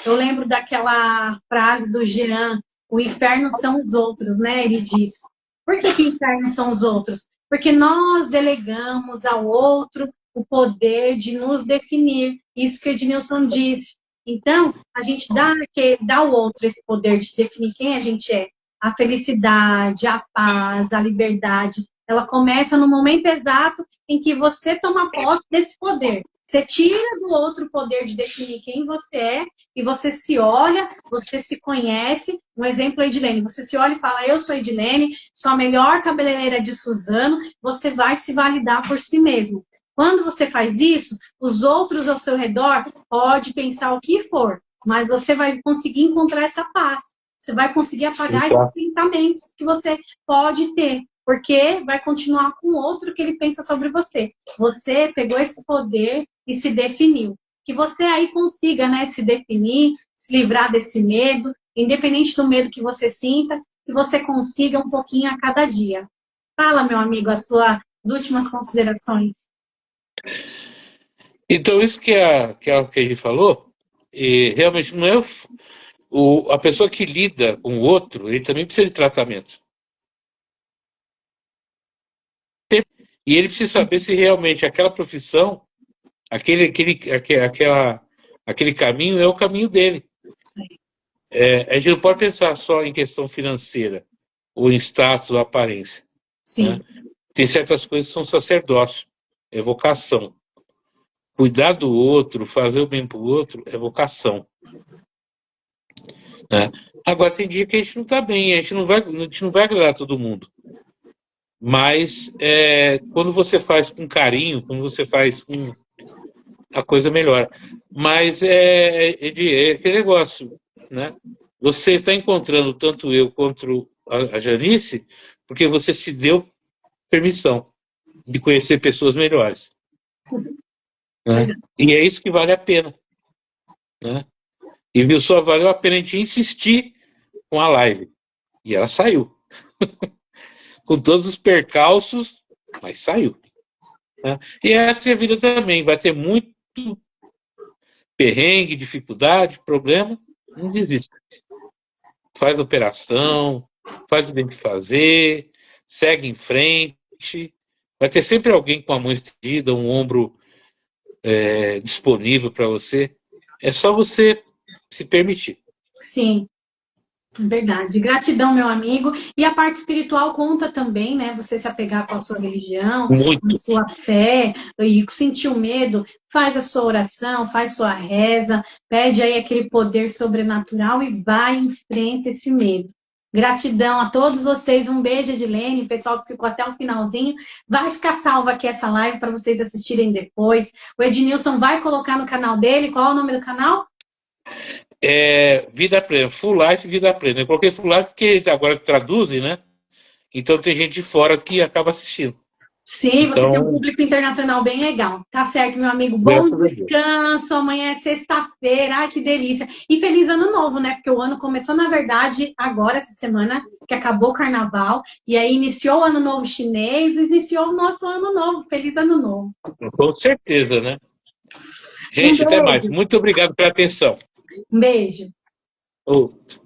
eu lembro daquela frase do Jean, o inferno são os outros, né? Ele diz. Por que o inferno são os outros? Porque nós delegamos ao outro o poder de nos definir. Isso que o Ednilson disse. Então, a gente dá ao outro esse poder de definir quem a gente é. A felicidade, a paz, a liberdade, ela começa no momento exato em que você toma posse desse poder. Você tira do outro o poder de definir quem você é e você se olha, você se conhece. Um exemplo é Edilene. Você se olha e fala, eu sou Edilene, sou a melhor cabeleireira de Suzano. Você vai se validar por si mesmo. Quando você faz isso, os outros ao seu redor podem pensar o que for, mas você vai conseguir encontrar essa paz. Você vai conseguir apagar esses pensamentos que você pode ter, porque vai continuar com o outro que ele pensa sobre você. Você pegou esse poder e se definiu. Que você aí consiga, né, se definir, se livrar desse medo, independente do medo que você sinta, que você consiga um pouquinho a cada dia. Fala, meu amigo, as suas últimas considerações. Então, isso que a gente falou, realmente não é a pessoa que lida com o outro, ele também precisa de tratamento. E ele precisa saber se realmente aquela profissão, aquele caminho é o caminho dele. A gente não pode pensar só em questão financeira, ou em status ou aparência. Sim. Né? Tem certas coisas que são sacerdócio, é vocação. Cuidar do outro, fazer o bem para o outro, é vocação. Né? Agora, tem dia que a gente não está bem, a gente não vai agradar todo mundo. Mas quando você faz com carinho, quando você faz com a coisa melhora. Mas é aquele negócio, né? Você está encontrando tanto eu quanto a Janice porque você se deu permissão de conhecer pessoas melhores. Né? E é isso que vale a pena. Né? E viu, só valeu a pena a gente insistir com a live. E ela saiu. Com todos os percalços, mas saiu. Né? E essa é a vida também. Vai ter muito perrengue, dificuldade, problema. Não desista. Faz a operação, faz o que tem que fazer, segue em frente. Vai ter sempre alguém com a mão estendida, um ombro disponível para você. É só você se permitir. Sim. Verdade. Gratidão, meu amigo. E a parte espiritual conta também, né? Você se apegar com a sua religião, com a Muito. sua fé, e sentir o medo, faz a sua oração, faz sua reza, pede aí aquele poder sobrenatural e vai em frente esse medo. Gratidão a todos vocês. Um beijo, Edilene, pessoal que ficou até o finalzinho. Vai ficar salva aqui essa live para vocês assistirem depois. O Ednilson vai colocar no canal dele. Qual é o nome do canal? Vida Plena, Full Life Vida Plena. Eu coloquei Full Life porque eles agora traduzem, né? Então tem gente de fora que acaba assistindo. Sim, você tem um Então, público internacional bem legal. Tá certo, meu amigo. Bom graças a Deus. descanso. Amanhã é sexta-feira. Ai, que delícia. E feliz ano novo, né? Porque o ano começou, na verdade, agora, essa semana, que acabou o carnaval. E aí iniciou o ano novo chinês e iniciou o nosso ano novo. Feliz ano novo. Com certeza, né? Um Gente, até mais. beijo. Muito obrigado pela atenção. Um beijo. Outro.